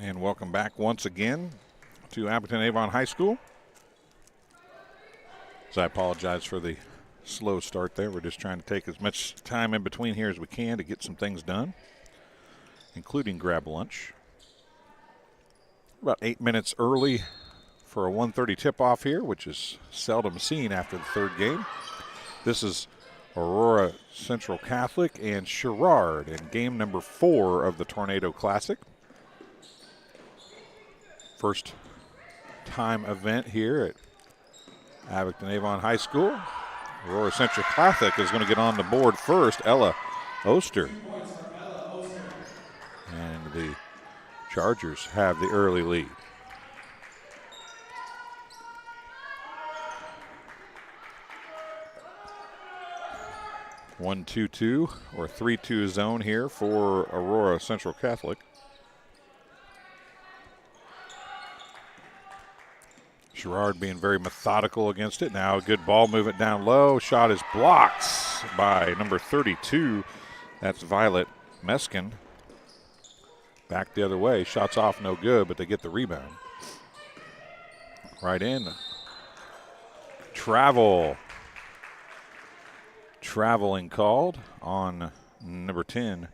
And welcome back once again to Appleton-Avon High School. So I apologize for the slow start there. We're just trying to take as much time in between here as we can to get some things done, including grab lunch. About 8 minutes early for a 1:30 tip-off here, which is seldom seen after the third game. This is Aurora Central Catholic and Sherrard in game number 4 of the Tornado Classic. First time event here at Appleton-Avon High School. Aurora Central Catholic is going to get on the board first. Ella Oster. And the Chargers have the early lead. One, 2-2 or 3-2 zone here for Aurora Central Catholic. Sherrard being very methodical against it. Now a good ball movement down low. Shot is blocked by number 32. That's Violet Meskin. Back the other way. Shots off, no good, but they get the rebound. Right in. Traveling called on number 10,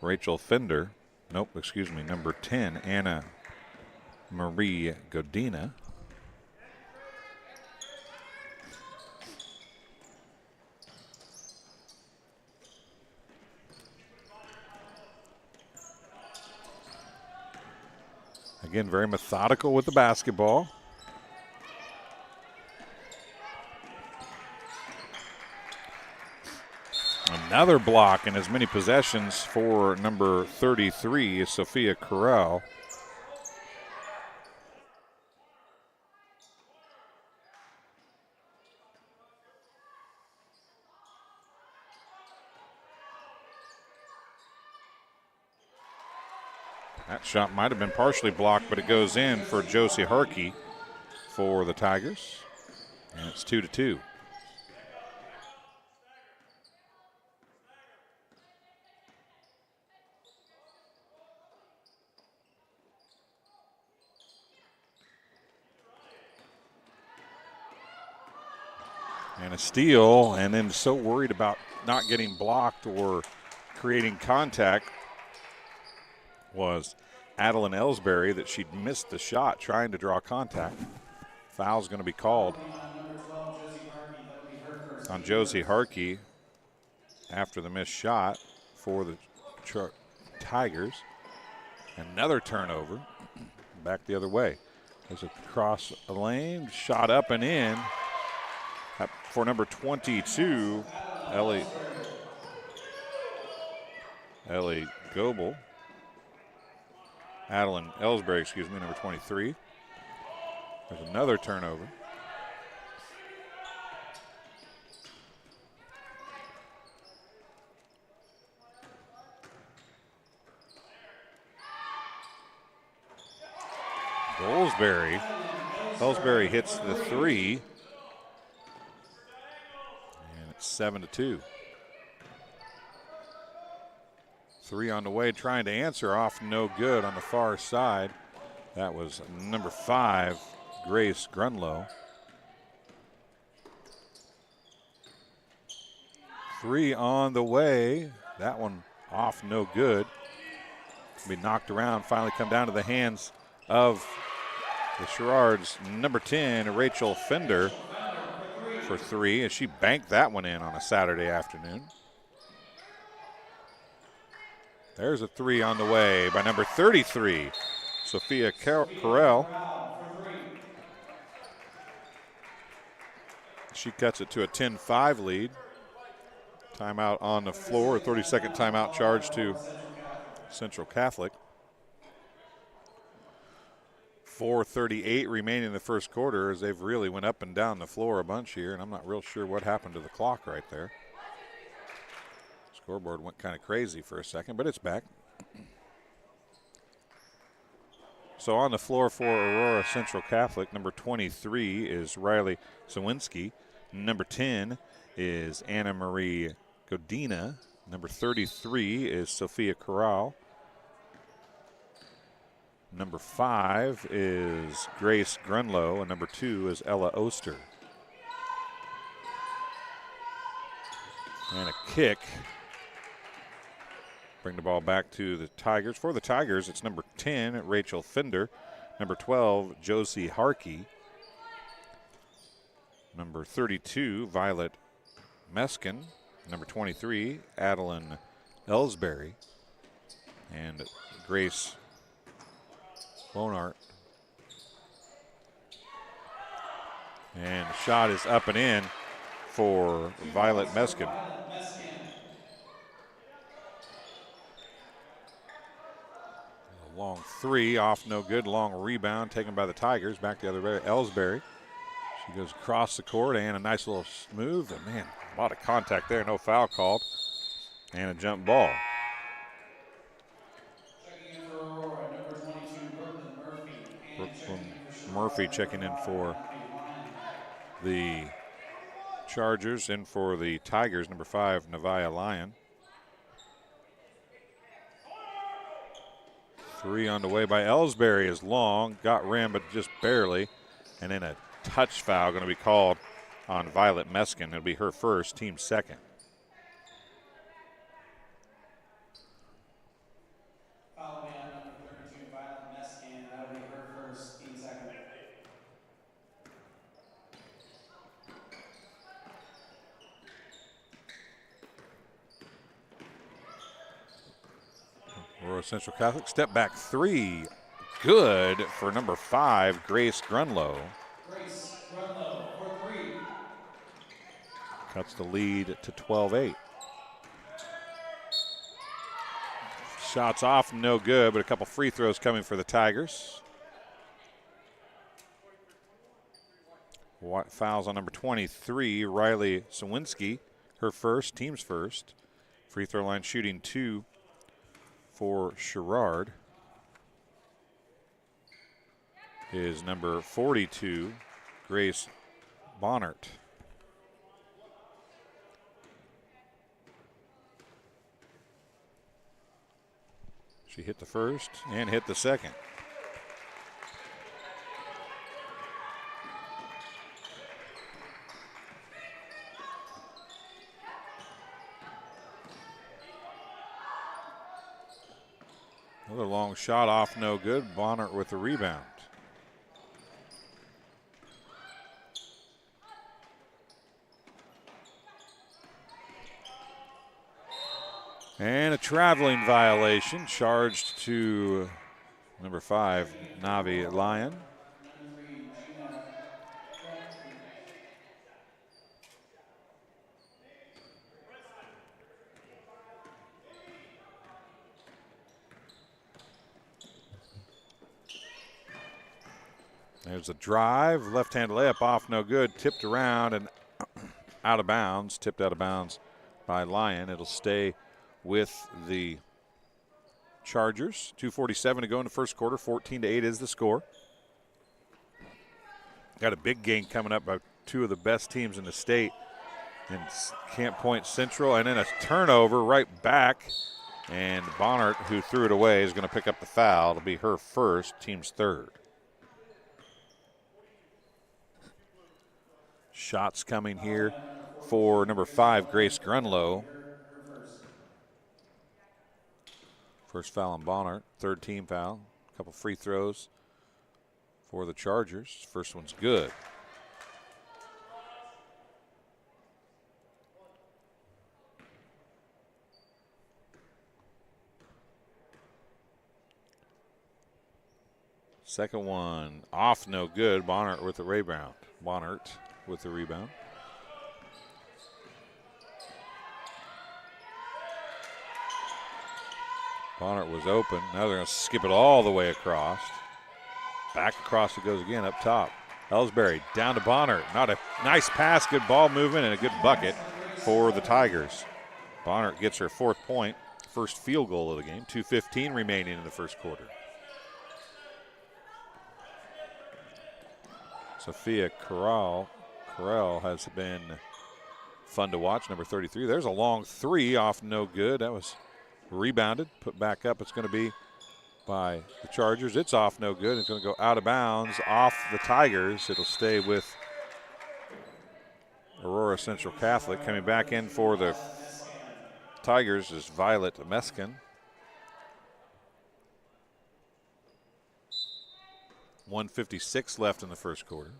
Rachel Fender. Nope, excuse me, number 10, Anna Marie Godina. Again, very methodical with the basketball. Another block and as many possessions for number 33, Sophia Corral. That shot might have been partially blocked, but it goes in for Josie Harkey for the Tigers. And it's 2-2. And a steal, and then so worried about not getting blocked or creating contact was Adeline Ellsbury that she'd missed the shot trying to draw contact. Foul's going to be called on Josie Harkey after the missed shot for the Tigers. Another turnover. Back the other way. There's a cross lane, shot up and in for number 22, Ellie Goebel. Adeline Ellsbury, excuse me, number 23. There's another turnover. Ellsbury hits the three. And it's 7-2. Three on the way, trying to answer off, no good on the far side. That was number 5, Grace Grunlow. Three on the way. That one off, no good. Be knocked around, finally come down to the hands of the Sherrard's number 10, Rachel Fender, for three, as she banked that one in on a Saturday afternoon. There's a three on the way by number 33, Sophia Carell. She cuts it to a 10-5 lead. Timeout on the floor, a 30-second timeout charge to Central Catholic. 4:38 remaining in the first quarter as they've really went up and down the floor a bunch here, and I'm not real sure what happened to the clock right there. Scoreboard went kind of crazy for a second, but it's back. So on the floor for Aurora Central Catholic, number 23 is Riley Sawinski. Number 10 is Anna Marie Godina. Number 33 is Sophia Corral. Number 5 is Grace Grunlow, and number 2 is Ella Oster. And a kick. Bring the ball back to the Tigers. For the Tigers, it's number 10, Rachel Fender. Number 12, Josie Harkey. Number 32, Violet Meskin. Number 23, Adeline Ellsbury. And Grace Bonart. And the shot is up and in for Violet Meskin. A long three, off no good. Long rebound taken by the Tigers. Back the other way, Ellsbury. She goes across the court and a nice little move. And man, a lot of contact there. No foul called. And a jump ball. Brooklyn Murphy checking in for the Chargers. In for the Tigers, number 5, Nevaeh Lyon. 3 on the way by Ellsbury is long. Got rim, but just barely. And then a touch foul going to be called on Violet Meskin. It'll be her first, team second. Foul man number 32, Violet Meskin. That'll be her first, team second. Aurora Central Catholic, step back 3. Good for number 5, Grace Grunlow. Grace Grunlow for 3. Cuts the lead to 12-8. Shots off, no good, but a couple free throws coming for the Tigers. Fouls on number 23, Riley Sawinski, her first, team's first. Free throw line shooting 2 for Sherrard is number 42, Grace Bonart. She hit the first and hit the second. Another long shot off, no good. Bonart with the rebound. And a traveling violation charged to number 5, Navi Lyon. There's a drive, left-hand layup off, no good. Tipped around and out of bounds, tipped out of bounds by Lyon. It'll stay with the Chargers. 2:47 to go in the first quarter. 14-8 is the score. Got a big game coming up by 2 of the best teams in the state in Camp Point Central. And then a turnover right back. And Bonart, who threw it away, is going to pick up the foul. It'll be her first, team's third. Shots coming here for number 5, Grace Grunlow. First foul on Bonart, third team foul. A couple free throws for the Chargers. First one's good. Second one off, no good. Bonart with the rebound. Bonart with the rebound. Bonart was open. Now they're going to skip it all the way across. Back across it goes again up top. Ellsbury down to Bonart. Not a nice pass, good ball movement, and a good bucket for the Tigers. Bonart gets her 4th point, first field goal of the game. 2:15 remaining in the first quarter. Sophia Corral has been fun to watch, number 33. There's a long 3 off, no good. That was rebounded, put back up. It's going to be by the Chargers. It's off, no good. It's going to go out of bounds off the Tigers. It'll stay with Aurora Central Catholic. Coming back in for the Tigers is Violet Meskin. 1:56 left in the first quarter.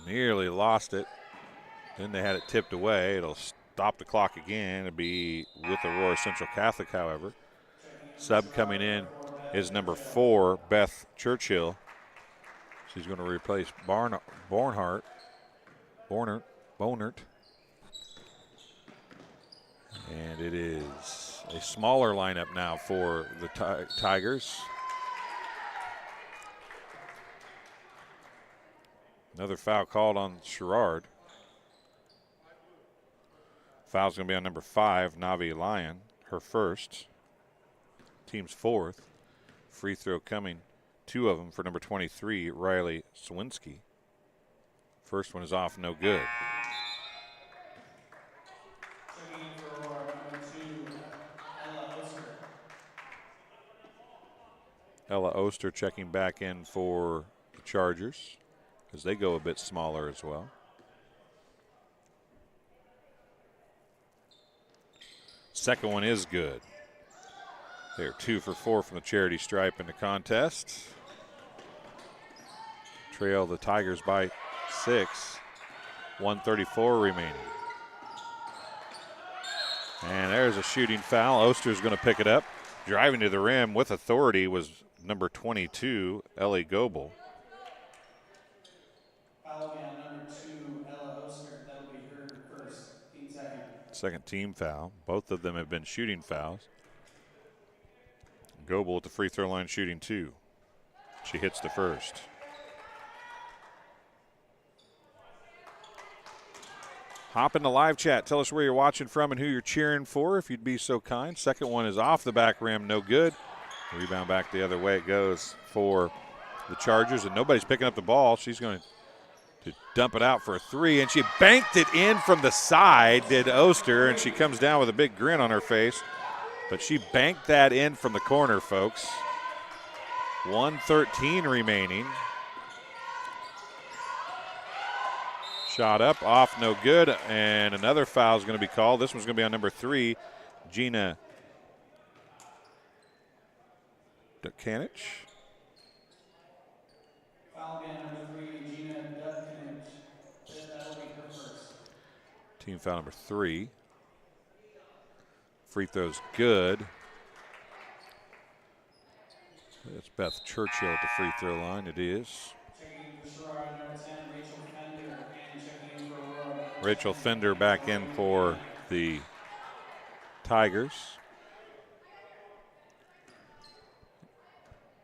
Nearly lost it. Then they had it tipped away. It'll stop the clock again. It'll be with Aurora Central Catholic, however. Sub coming in is number 4, Beth Churchill. She's going to replace Bonert. And it is a smaller lineup now for the Tigers. Another foul called on Sherrard. Foul's going to be on number 5, Navi Lyon, her first. Team's 4th. Free throw coming, 2 of them for number 23, Riley Swinski. First one is off, no good. Ella Oster checking back in for the Chargers as they go a bit smaller as well. Second one is good. They're 2 for 4 from the charity stripe in the contest. Trail the Tigers by 6. 1:34 remaining. And there's a shooting foul. Oster's going to pick it up. Driving to the rim with authority was number 22, Ellie Goebel. Foul be on number 2, Ella Oster. That'll be her first, team second. Second team foul. Both of them have been shooting fouls. Goebel at the free throw line shooting 2. She hits the first. Hop in the live chat. Tell us where you're watching from and who you're cheering for, if you'd be so kind. Second one is off the back rim, no good. Rebound back the other way it goes for the Chargers, and nobody's picking up the ball. She's going to dump it out for a 3, and she banked it in from the side, did Oster, and she comes down with a big grin on her face. But she banked that in from the corner, folks. 1:13 remaining. Shot up, off, no good, and another foul is going to be called. This one's going to be on number 3, Gina Dukanich. Foul be on number 3, Gina Dukanich. That'll be her first. Team foul number 3. Free throw's good. It's Beth Churchill at the free throw line. It is. Checking for Sherrard, number 10, Rachel Fender, and checking in for Aurora. Rachel Fender back in for the Tigers.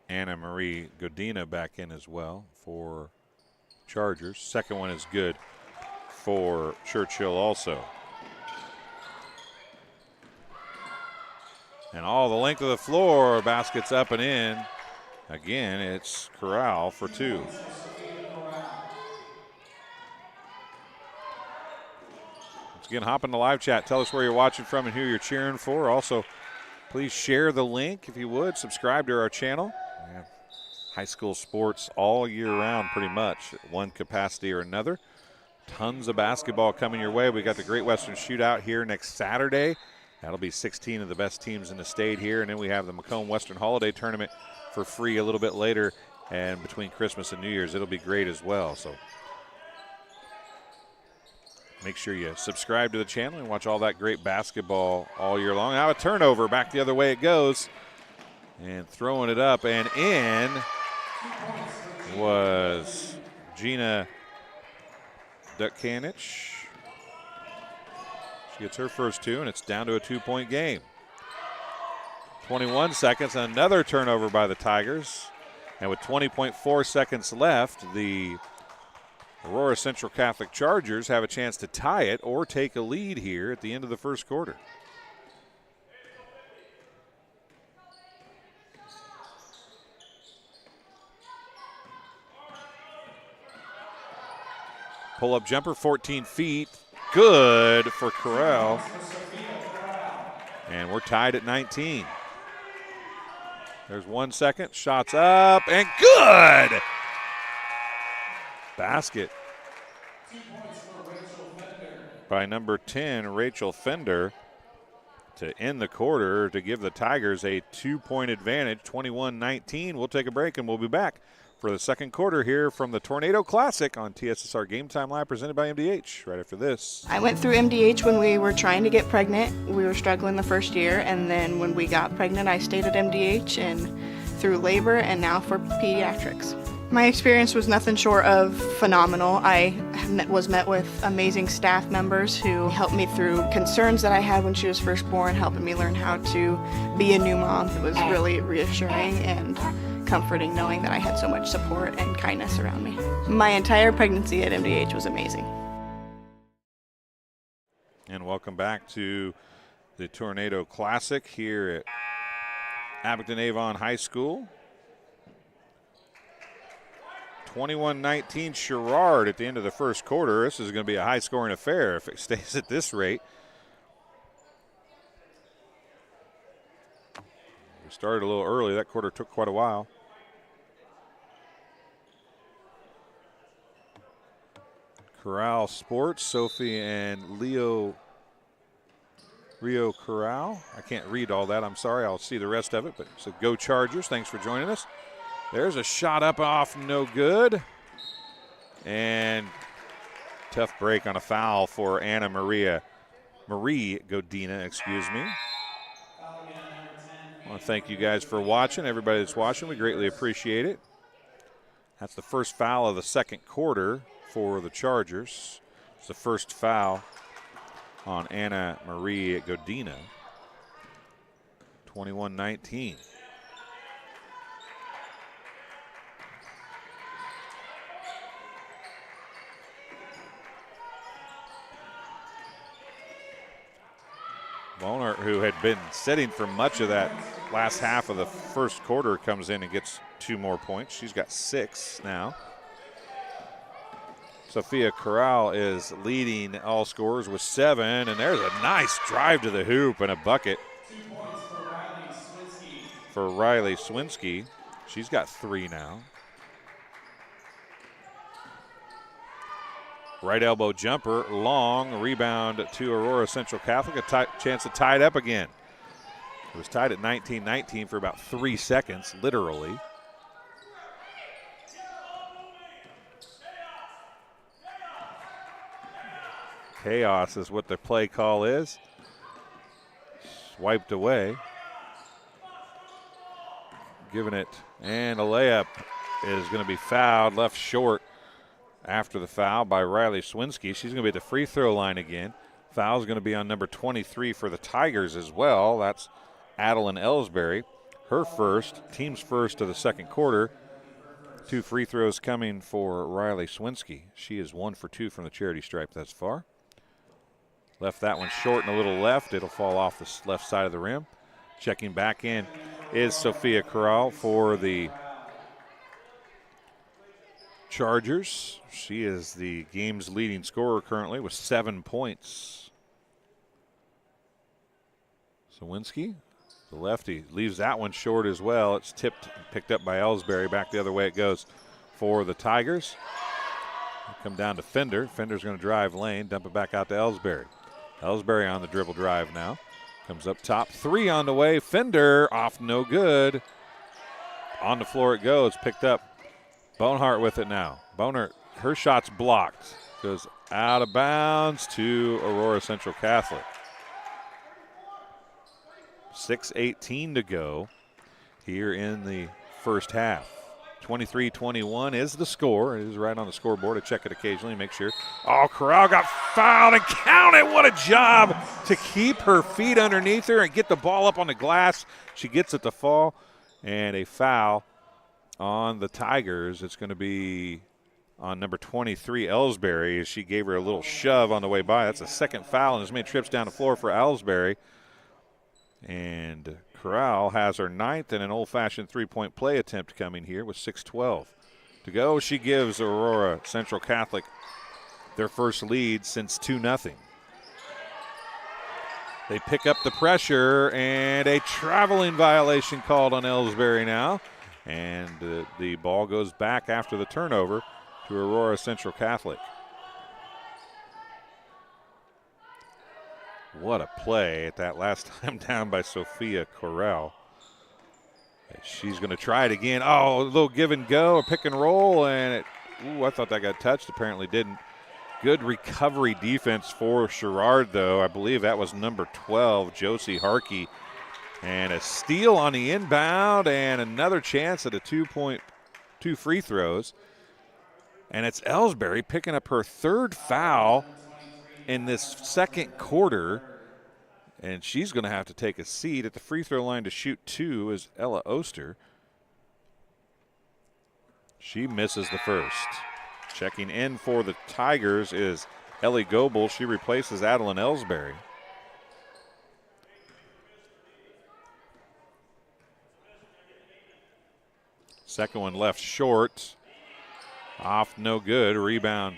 Anna Marie Godina back in as well for Chargers. Second one is good for Churchill also. And all the length of the floor, baskets up and in. Again, it's Corral for 2. Once again, hop in the live chat. Tell us where you're watching from and who you're cheering for. Also, please share the link if you would. Subscribe to our channel. We have high school sports all year round pretty much, at one capacity or another. Tons of basketball coming your way. We got the Great Western Shootout here next Saturday. That'll be 16 of the best teams in the state here. And then we have the Macomb Western Holiday Tournament for free a little bit later. And between Christmas and New Year's, it'll be great as well. So make sure you subscribe to the channel and watch all that great basketball all year long. Now a turnover, back the other way it goes. And throwing it up and in was Gina Dukanich. She gets her first 2, and it's down to a 2-point game. 21 seconds, another turnover by the Tigers. And with 20.4 seconds left, the Aurora Central Catholic Chargers have a chance to tie it or take a lead here at the end of the first quarter. Pull-up jumper, 14 feet. Good for Corral. And we're tied at 19. There's 1 second. Shots up and good. Basket by number 10, Rachel Fender, to end the quarter to give the Tigers a 2-point advantage, 21-19. We'll take a break and we'll be back for the second quarter here from the Tornado Classic on TSSR Game Time Live, presented by MDH. Right after this. I went through MDH when we were trying to get pregnant. We were struggling the first year, and then when we got pregnant, I stayed at MDH and through labor and now for pediatrics. My experience was nothing short of phenomenal. I was met with amazing staff members who helped me through concerns that I had when she was first born, helping me learn how to be a new mom. It was really reassuring and comforting knowing that I had so much support and kindness around me. My entire pregnancy at MDH was amazing. And welcome back to the Tornado Classic here at Abington Avon High School. 21-19 Sherrard at the end of the first quarter. This is going to be a high-scoring affair if it stays at this rate. We started a little early. That quarter took quite a while. Corral Sports, Sophie and Rio Corral. I can't read all that. I'm sorry. I'll see the rest of it. But so go Chargers. Thanks for joining us. There's a shot up off, no good. And tough break on a foul for Marie Godina, excuse me. I want to thank you guys for watching. Everybody that's watching, we greatly appreciate it. That's the first foul of the second quarter for the Chargers. It's the first foul on Anna Marie Godina. 21-19. Bonert, who had been sitting for much of that last half of the first quarter, comes in and gets 2 more points. She's got 6 now. Sophia Corral is leading all scorers with 7, and there's a nice drive to the hoop and a bucket 2 points for Riley Swinsky. She's got 3 now. Right elbow jumper, long, rebound to Aurora Central Catholic, a chance to tie it up again. It was tied at 19-19 for about 3 seconds, literally. Chaos is what the play call is. Swiped away. Giving it, and a layup is going to be fouled, left short after the foul by Riley Swinsky. She's going to be at the free throw line again. Foul is going to be on number 23 for the Tigers as well. That's Adeline Ellsbury. Her first, team's first of the second quarter. 2 free throws coming for Riley Swinsky. She is 1 for 2 from the charity stripe thus far. Left that one short and a little left. It'll fall off the left side of the rim. Checking back in is Sophia Corral for the Chargers. She is the game's leading scorer currently with 7 points. Sawinski, the lefty, leaves that one short as well. It's tipped, picked up by Ellsbury. Back the other way it goes for the Tigers. Come down to Fender. Fender's going to drive lane, dump it back out to Ellsbury. Ellsbury on the dribble drive now. Comes up top, 3 on the way. Fender off, no good. On the floor it goes, picked up. Bonehart with it now. Bonehart, her shot's blocked. Goes out of bounds to Aurora Central Catholic. 6:18 to go here in the first half. 23-21 is the score. It is right on the scoreboard. I check it occasionally, make sure. Oh, Corral got fouled and counted. What a job to keep her feet underneath her and get the ball up on the glass. She gets it to fall, and a foul on the Tigers. It's going to be on number 23, Ellsbury, as she gave her a little shove on the way by. That's a second foul, and as many trips down the floor for Ellsbury. And Corral has her 9th and an old-fashioned three-point play attempt coming here with 6:12 to go. She gives Aurora Central Catholic their first lead since 2-0. They pick up the pressure, and a traveling violation called on Ellsbury now. And the ball goes back after the turnover to Aurora Central Catholic. What a play at that last time down by Sophia Corral. She's going to try it again. Oh, a little give and go, a pick and roll, and I thought that got touched. Apparently didn't. Good recovery defense for Sherrard, though. I believe that was number 12, Josie Harkey. And a steal on the inbound, and another chance at a 2 free throws. And it's Ellsbury picking up her third foul in this second quarter. And she's going to have to take a seat at the free throw line to shoot 2 is Ella Oster. She misses the first. Checking in for the Tigers is Ellie Goebel. She replaces Adeline Ellsbury. Second one left short. Off, no good. Rebound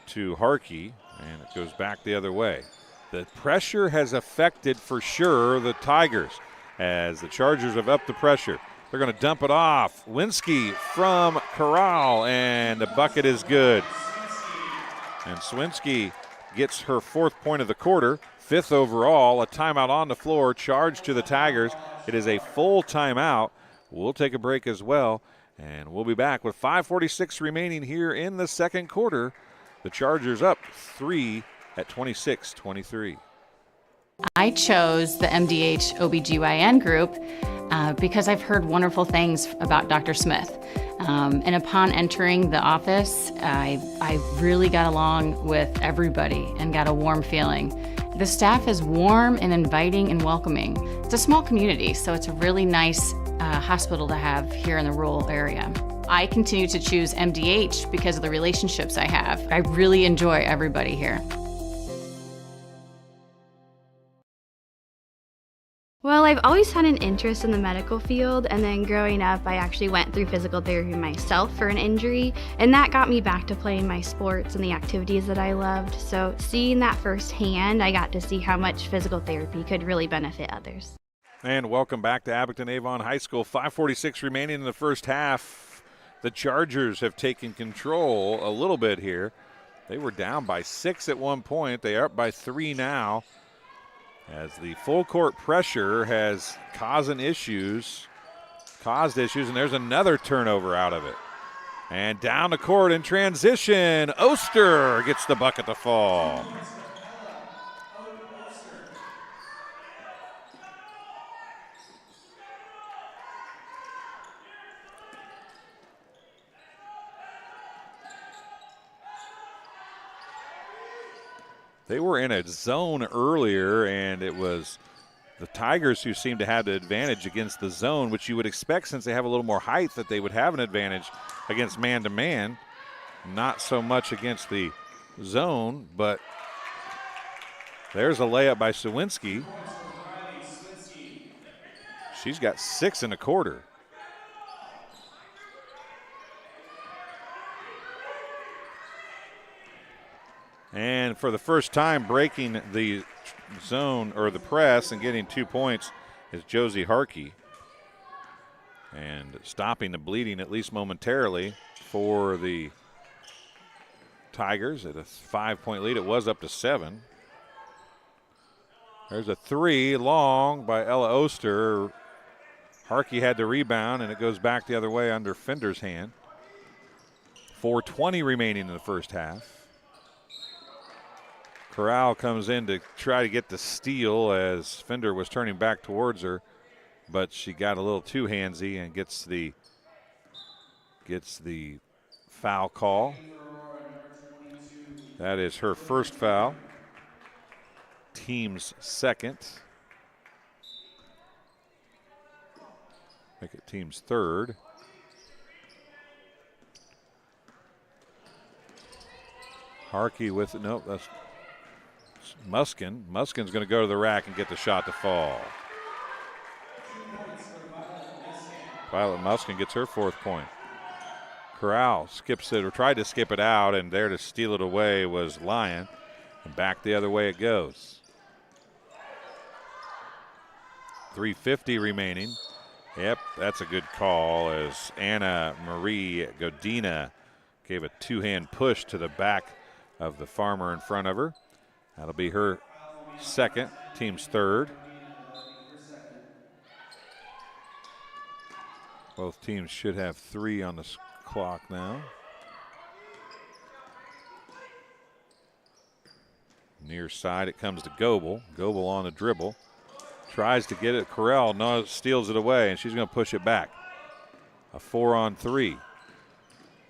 to Harkey, and it goes back the other way. The pressure has affected, for sure, the Tigers as the Chargers have upped the pressure. They're going to dump it off. Winsky from Corral, and the bucket is good. And Swinsky gets her 4th point of the quarter, 5th overall. A timeout on the floor, charged to the Tigers. It is a full timeout. We'll take a break as well, and we'll be back with 5:46 remaining here in the second quarter. The Chargers up 3 at 26-23. I chose the MDH OBGYN group because I've heard wonderful things about Dr. Smith. And upon entering the office, I really got along with everybody and got a warm feeling. The staff is warm and inviting and welcoming. It's a small community, so it's a really nice hospital to have here in the rural area. I continue to choose MDH because of the relationships I have. I really enjoy everybody here. Well, I've always had an interest in the medical field, and then growing up, I actually went through physical therapy myself for an injury, and that got me back to playing my sports and the activities that I loved. So seeing that firsthand, I got to see how much physical therapy could really benefit others. And welcome back to Abington Avon High School. 5:46 remaining in the first half. The Chargers have taken control a little bit here. They were down by 6 at one point. They are up by 3 now, as the full court pressure has caused issues, and there's another turnover out of it. And down the court in transition, Oster gets the bucket to fall. They were in a zone earlier, and it was the Tigers who seemed to have the advantage against the zone, which you would expect since they have a little more height that they would have an advantage against man-to-man. Not so much against the zone, but there's a layup by Sawinski. She's got 6 in a quarter. And for the first time breaking the zone or the press and getting 2 points is Josie Harkey. And stopping the bleeding at least momentarily for the Tigers at a 5-point lead. It was up to 7. There's a 3 long by Ella Oster. Harkey had the rebound, and it goes back the other way under Fender's hand. 4:20 remaining in the first half. Corral comes in to try to get the steal as Fender was turning back towards her, but she got a little too handsy and gets the foul call. That is her first foul. Team's second. Make it team's third. Harkey with it. Nope, that's Muskin. Muskin's going to go to the rack and get the shot to fall. Violet Muskin gets her 4th point. Corral skips it, or tried to skip it out, and there to steal it away was Lyon. And back the other way it goes. 3:50 remaining. Yep, that's a good call as Anna Marie Godina gave a two-hand push to the back of the farmer in front of her. That'll be her second, team's third. Both teams should have 3 on the clock now. Near side, it comes to Goebel. Goebel on the dribble. Tries to get it. Corral no, steals it away, and she's going to push it back. A 4-on-3.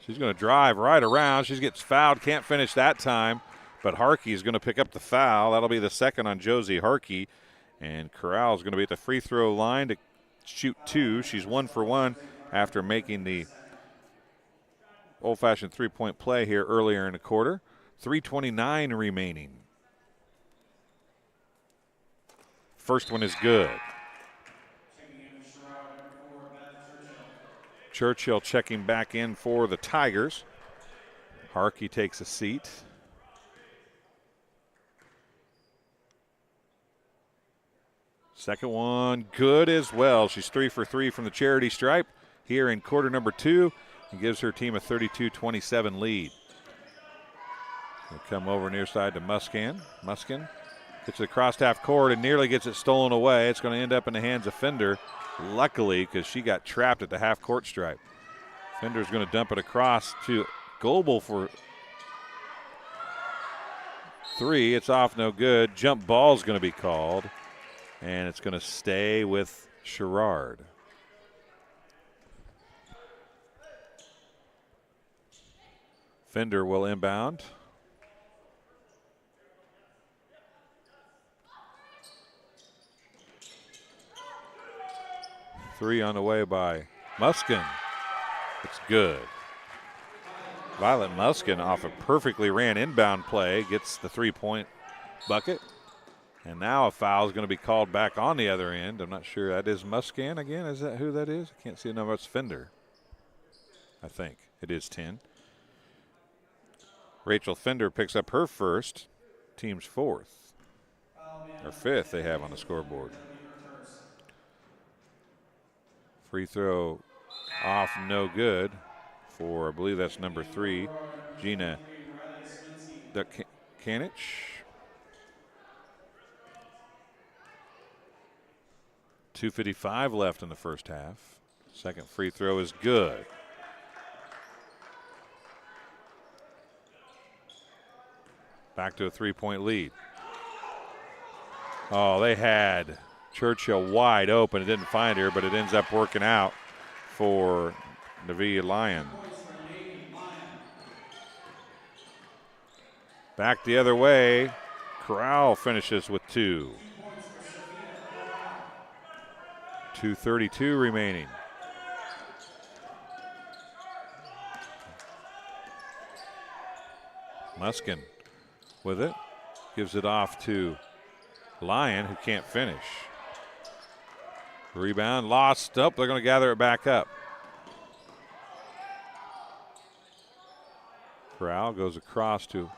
She's going to drive right around. She gets fouled. Can't finish that time, but Harkey is going to pick up the foul. That'll be the second on Josie Harkey, and Corral is going to be at the free throw line to shoot 2. She's 1 for 1 after making the old-fashioned three-point play here earlier in the quarter. 3:29 remaining. First one is good. Churchill checking back in for the Tigers. Harkey takes a seat. Second one good as well. She's 3 for 3 from the charity stripe here in quarter number 2 and gives her team a 32-27 lead. We'll come over near side to Muskin. Muskin gets it across half court and nearly gets it stolen away. It's going to end up in the hands of Fender, luckily, because she got trapped at the half court stripe. Fender's going to dump it across to Goebel for 3. It's off, no good. Jump ball's going to be called, and it's going to stay with Sherrard. Fender will inbound. Three on the way by Muskin. It's good. Violet Muskin off a perfectly ran inbound play gets the 3-point bucket. And now a foul is going to be called back on the other end. I'm not sure. That is Muskin again. Is that who that is? I can't see the number. It's Fender. I think it is 10. Rachel Fender picks up her first. Team's 4th. Or 5th they have on the scoreboard. Free throw off, no good for, I believe that's number 3, Gina Kanich. .255 left in the first half. Second free throw is good. Back to a 3-point lead. Oh, they had Churchill wide open. It didn't find her, but it ends up working out for Navi Lyon. Back the other way. Corral finishes with 2. 2:32 remaining. Muskin with it. Gives it off to Lyon, who can't finish. Rebound lost. Up. They're going to gather it back up. Corral goes across to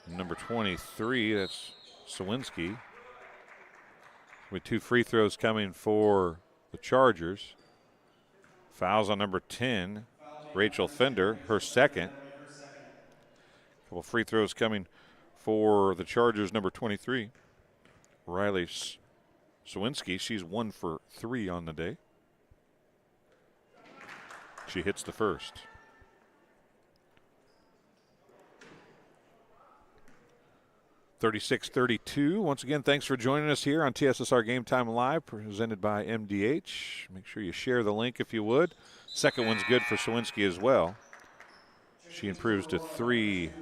number 23. That's Sawinski. With 2 free throws coming for the Chargers. Fouls on number 10, Rachel Fender, her second. Couple free throws coming for the Chargers, number 23, Riley Sawinski. She's 1 for 3 on the day. She hits the first. (36-32). Once again, thanks for joining us here on TSSR Game Time Live, presented by MDH. Make sure you share the link if you would. Second one's good for Sawinski as well. She improves to 3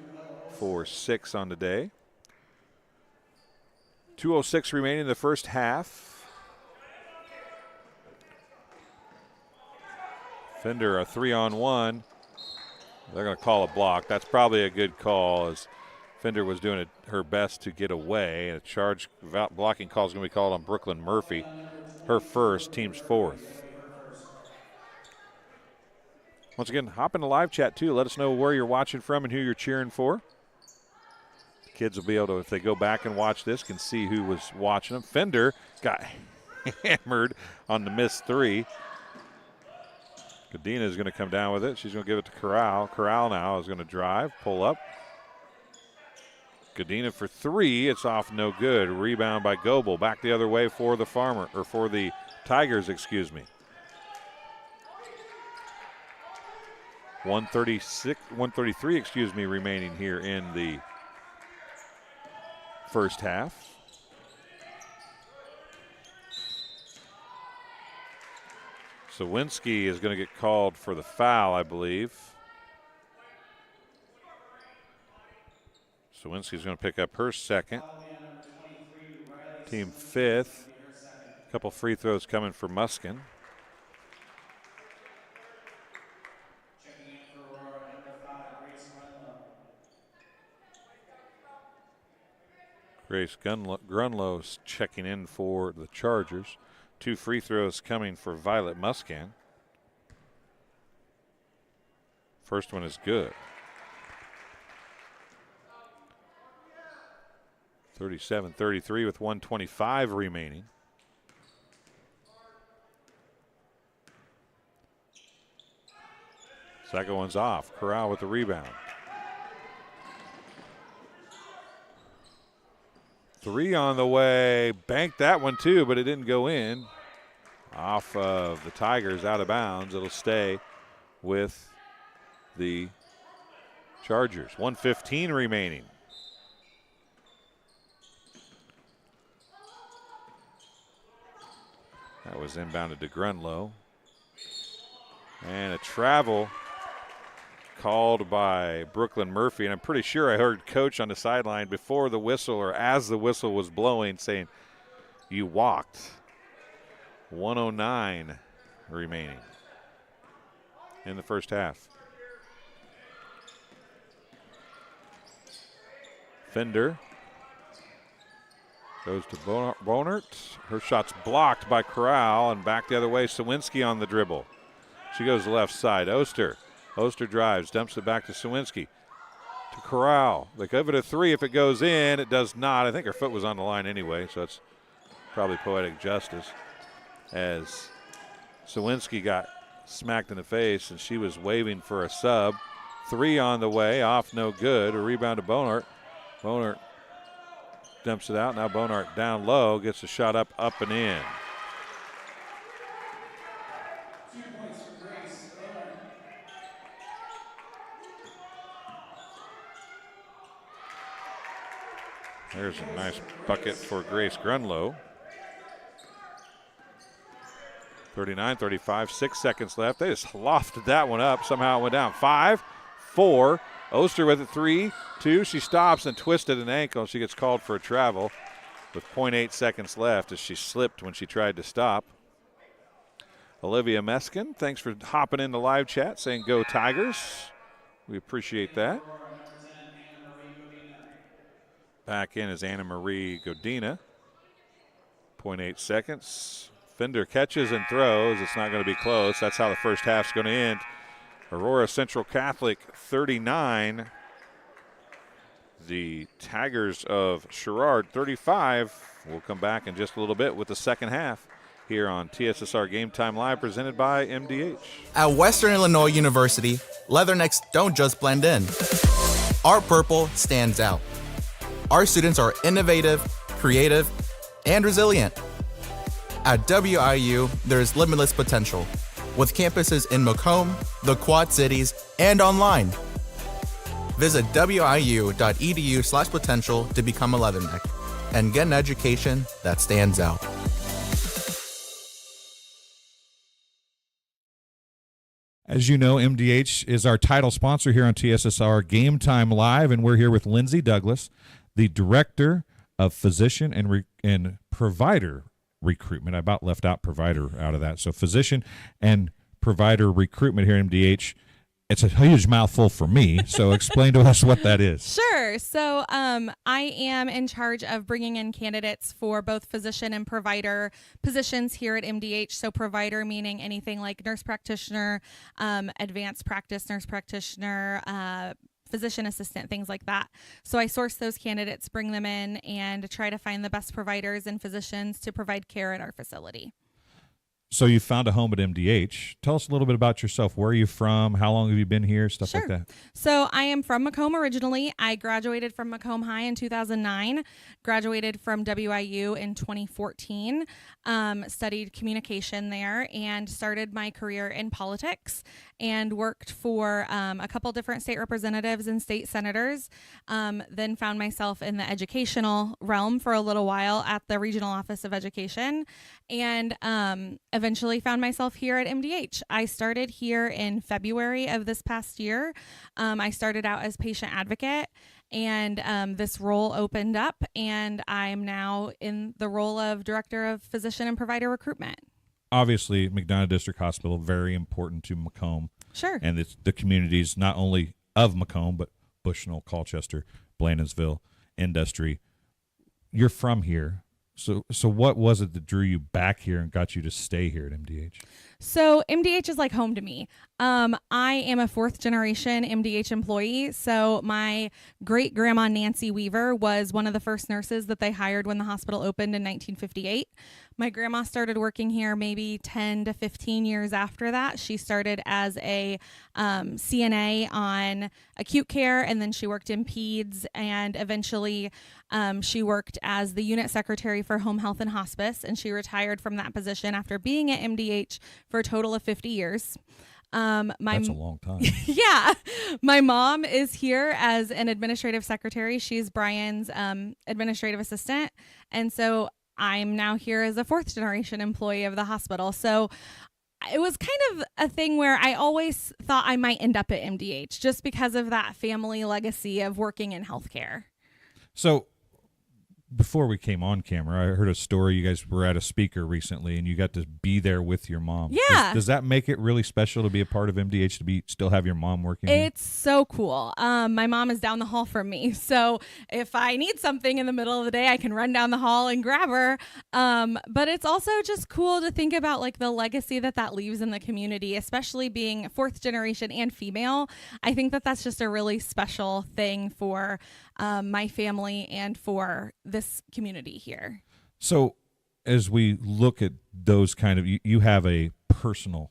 for 6 on the day. 2:06 remaining in the first half. Fender a 3-on-1. They're going to call a block. That's probably a good call, as Fender was doing her best to get away. And a charge blocking call is going to be called on Brooklyn Murphy. Her first, team's 4th. Once again, hop in the live chat too. Let us know where you're watching from and who you're cheering for. Kids will be able to, if they go back and watch this, can see who was watching them. Fender got hammered on the missed three. Godina is going to come down with it. She's going to give it to Corral. Corral now is going to drive, pull up. Godina for three. It's off, no good. Rebound by Goebel. Back the other way for the for the Tigers, excuse me. 133, excuse me, remaining here in the first half. Sawinski is going to get called for the foul, I believe. Sawinski's going to pick up her second. Team fifth. A couple free throws coming for Muskin. Grace Grunlow's checking in for the Chargers. 2 free throws coming for Violet Muscan. First one is good. 37-33 with 1:25 remaining. Second one's off. Corral with the rebound. 3 on the way. Banked that one too, but it didn't go in. Off of the Tigers, out of bounds. It'll stay with the Chargers. 1:15 remaining. That was inbounded to Grunlow. And a travel called by Brooklyn Murphy. And I'm pretty sure I heard Coach on the sideline before the whistle or as the whistle was blowing saying, "You walked." 1:09 remaining in the first half. Fender goes to Bonert. Her shot's blocked by Corral, and back the other way. Sawinski on the dribble. She goes left side. Oster drives, dumps it back to Sawinski. To Corral. They give it a 3. If it goes in, it does not. I think her foot was on the line anyway, so it's probably poetic justice. As Sawinski got smacked in the face, and she was waving for a sub. 3 on the way, off, no good. A rebound to Bonert. Bonert dumps it out. Now Bonert down low, gets a shot up and in. 2 points for Grace. There's a nice bucket for Grace Grunlow. 39-35, 6 seconds left. They just lofted that one up. Somehow it went down. 5, 4. Oster with it. 3, 2. She stops and twisted an ankle. She gets called for a travel with 0.8 seconds left as she slipped when she tried to stop. Olivia Meskin, thanks for hopping in the live chat saying go Tigers. We appreciate that. Back in is Anna Marie Godina. 0.8 seconds. Fender catches and throws. It's not going to be close. That's how the first half's going to end. Aurora Central Catholic 39. The Tigers of Sherrard 35. We'll come back in just a little bit with the second half here on TSSR Game Time Live, presented by MDH. At Western Illinois University, leathernecks don't just blend in. Our purple stands out. Our students are innovative, creative, and resilient. At WIU, there's limitless potential, with campuses in Macomb, the Quad Cities, and online. Visit wiu.edu/potential to become a leatherneck and get an education that stands out. As you know, MDH is our title sponsor here on TSSR Game Time Live, and we're here with Lindsay Douglas, the Director of Physician and Provider Recruitment. I about left out provider out of that. So physician and provider recruitment here at MDH. It's a huge mouthful for me. So explain to us what that is. Sure. So I am in charge of bringing in candidates for both physician and provider positions here at MDH. So provider meaning anything like nurse practitioner, advanced practice nurse practitioner, physician assistant, things like that. So I source those candidates, bring them in, and try to find the best providers and physicians to provide care at our facility. So you found a home at MDH. Tell us a little bit about yourself. Where are you from? How long have you been here? Stuff like that. So I am from Macomb originally. I graduated from Macomb High in 2009, graduated from WIU in 2014, studied communication there, and started my career in politics and worked for a couple different state representatives and state senators. Then found myself in the educational realm for a little while at the Regional Office of Education, and eventually found myself here at MDH. I started here in February of this past year. I started out as patient advocate, and this role opened up, and I'm now in the role of Director of Physician and Provider Recruitment. Obviously, McDonough District Hospital, very important to Macomb. Sure. And it's the communities not only of Macomb, but Bushnell, Colchester, Blandonsville, Industry. You're from here. So what was it that drew you back here and got you to stay here at MDH? So MDH is like home to me. I am a fourth generation MDH employee. So my great grandma Nancy Weaver was one of the first nurses that they hired when the hospital opened in 1958. My grandma started working here maybe 10 to 15 years after that. She started as a CNA on acute care, and then she worked in peds, and eventually she worked as the unit secretary for home health and hospice, and she retired from that position after being at MDH for a total of 50 years. That's a long time. Yeah. My mom is here as an administrative secretary. She's Brian's administrative assistant. And so I'm now here as a fourth generation employee of the hospital. So it was kind of a thing where I always thought I might end up at MDH just because of that family legacy of working in healthcare. So before we came on camera, I heard a story. You guys were at a speaker recently, and you got to be there with your mom. Yeah. Does that make it really special to be a part of MDH, to still have your mom working here? It's so cool. My mom is down the hall from me. So if I need something in the middle of the day, I can run down the hall and grab her. But it's also just cool to think about like the legacy that leaves in the community, especially being fourth generation and female. I think that's just a really special thing for my family and for this community here. So as we look at those kind of, you have a personal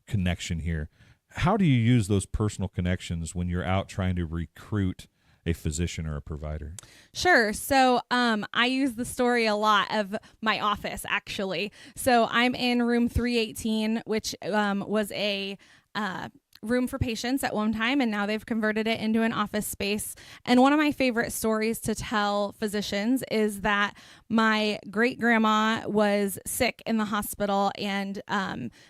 connection here. How do you use those personal connections when you're out trying to recruit a physician or a provider? Sure. So I use the story a lot of my office, actually. So I'm in room 318, which was a room for patients at one time, and now they've converted it into an office space. And one of my favorite stories to tell physicians is that my great grandma was sick in the hospital and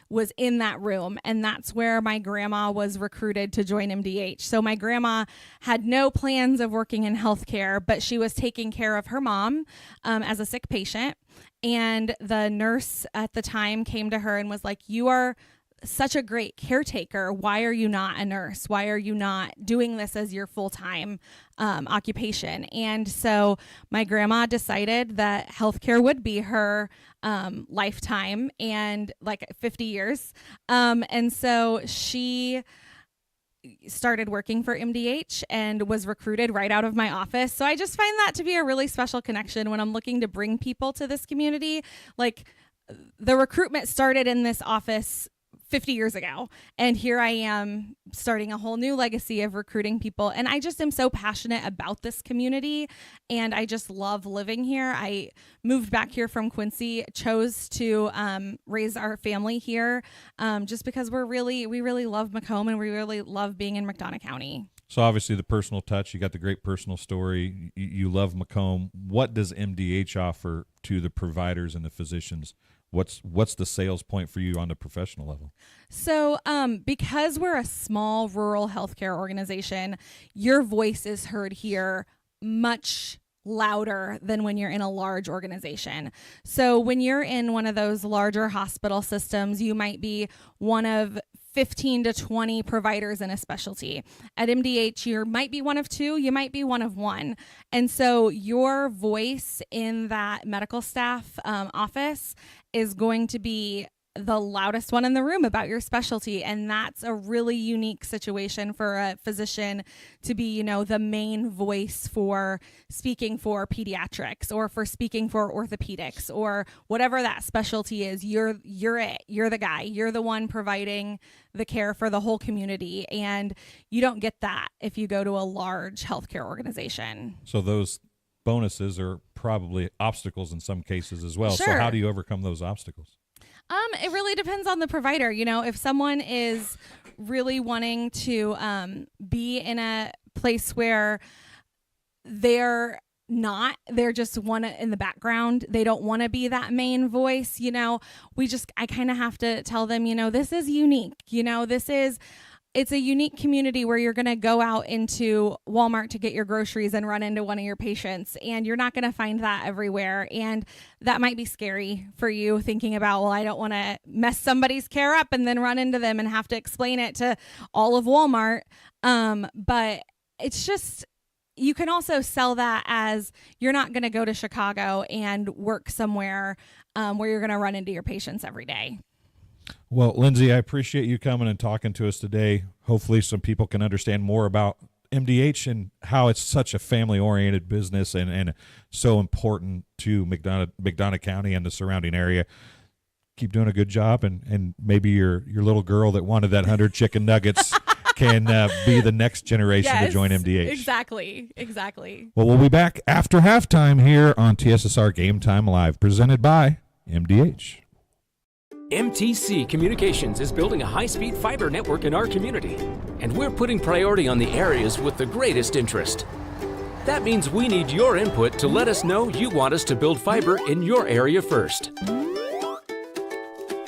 was in that room, and that's where my grandma was recruited to join MDH. So my grandma had no plans of working in healthcare, but she was taking care of her mom as a sick patient, and the nurse at the time came to her and was like, "You are such a great caretaker. Why are you not a nurse? Why are you not doing this as your full-time occupation?" And so my grandma decided that healthcare would be her lifetime and like 50 years. And so she started working for MDH and was recruited right out of my office. So I just find that to be a really special connection when I'm looking to bring people to this community. Like the recruitment started in this office 50 years ago. And here I am starting a whole new legacy of recruiting people. And I just am so passionate about this community. And I just love living here. I moved back here from Quincy, chose to raise our family here just because we really love Macomb and we really love being in McDonough County. So obviously the personal touch, you got the great personal story. You love Macomb. What does MDH offer to the providers and the physicians? What's the sales point for you on the professional level? So because we're a small rural healthcare organization, your voice is heard here much louder than when you're in a large organization. So when you're in one of those larger hospital systems, you might be one of 15 to 20 providers in a specialty. At MDH, you might be one of two, you might be one of one. And so your voice in that medical staff office is going to be the loudest one in the room about your specialty. And that's a really unique situation for a physician to be, you know, the main voice for speaking for pediatrics or for speaking for orthopedics or whatever that specialty is. You're it. You're the guy. You're the one providing the care for the whole community. And you don't get that if you go to a large healthcare organization. So those bonuses are probably obstacles in some cases as well. Sure. So how do you overcome those obstacles? It really depends on the provider. You know, if someone is really wanting to be in a place where they're just want to in the background, they don't want to be that main voice, you know, I kind of have to tell them, you know, this is unique. You know, it's a unique community where you're going to go out into Walmart to get your groceries and run into one of your patients, and you're not going to find that everywhere. And that might be scary for you, thinking about, well, I don't want to mess somebody's care up and then run into them and have to explain it to all of Walmart. But it's just, you can also sell that as you're not going to go to Chicago and work somewhere where you're going to run into your patients every day. Well, Lindsay, I appreciate you coming and talking to us today. Hopefully some people can understand more about MDH and how it's such a family-oriented business and so important to McDonough County and the surrounding area. Keep doing a good job, and maybe your little girl that wanted that 100 chicken nuggets can be the next generation to join MDH. Exactly. Well, we'll be back after halftime here on TSSR Game Time Live, presented by MDH. MTC Communications is building a high-speed fiber network in our community, and we're putting priority on the areas with the greatest interest. That means we need your input to let us know you want us to build fiber in your area first.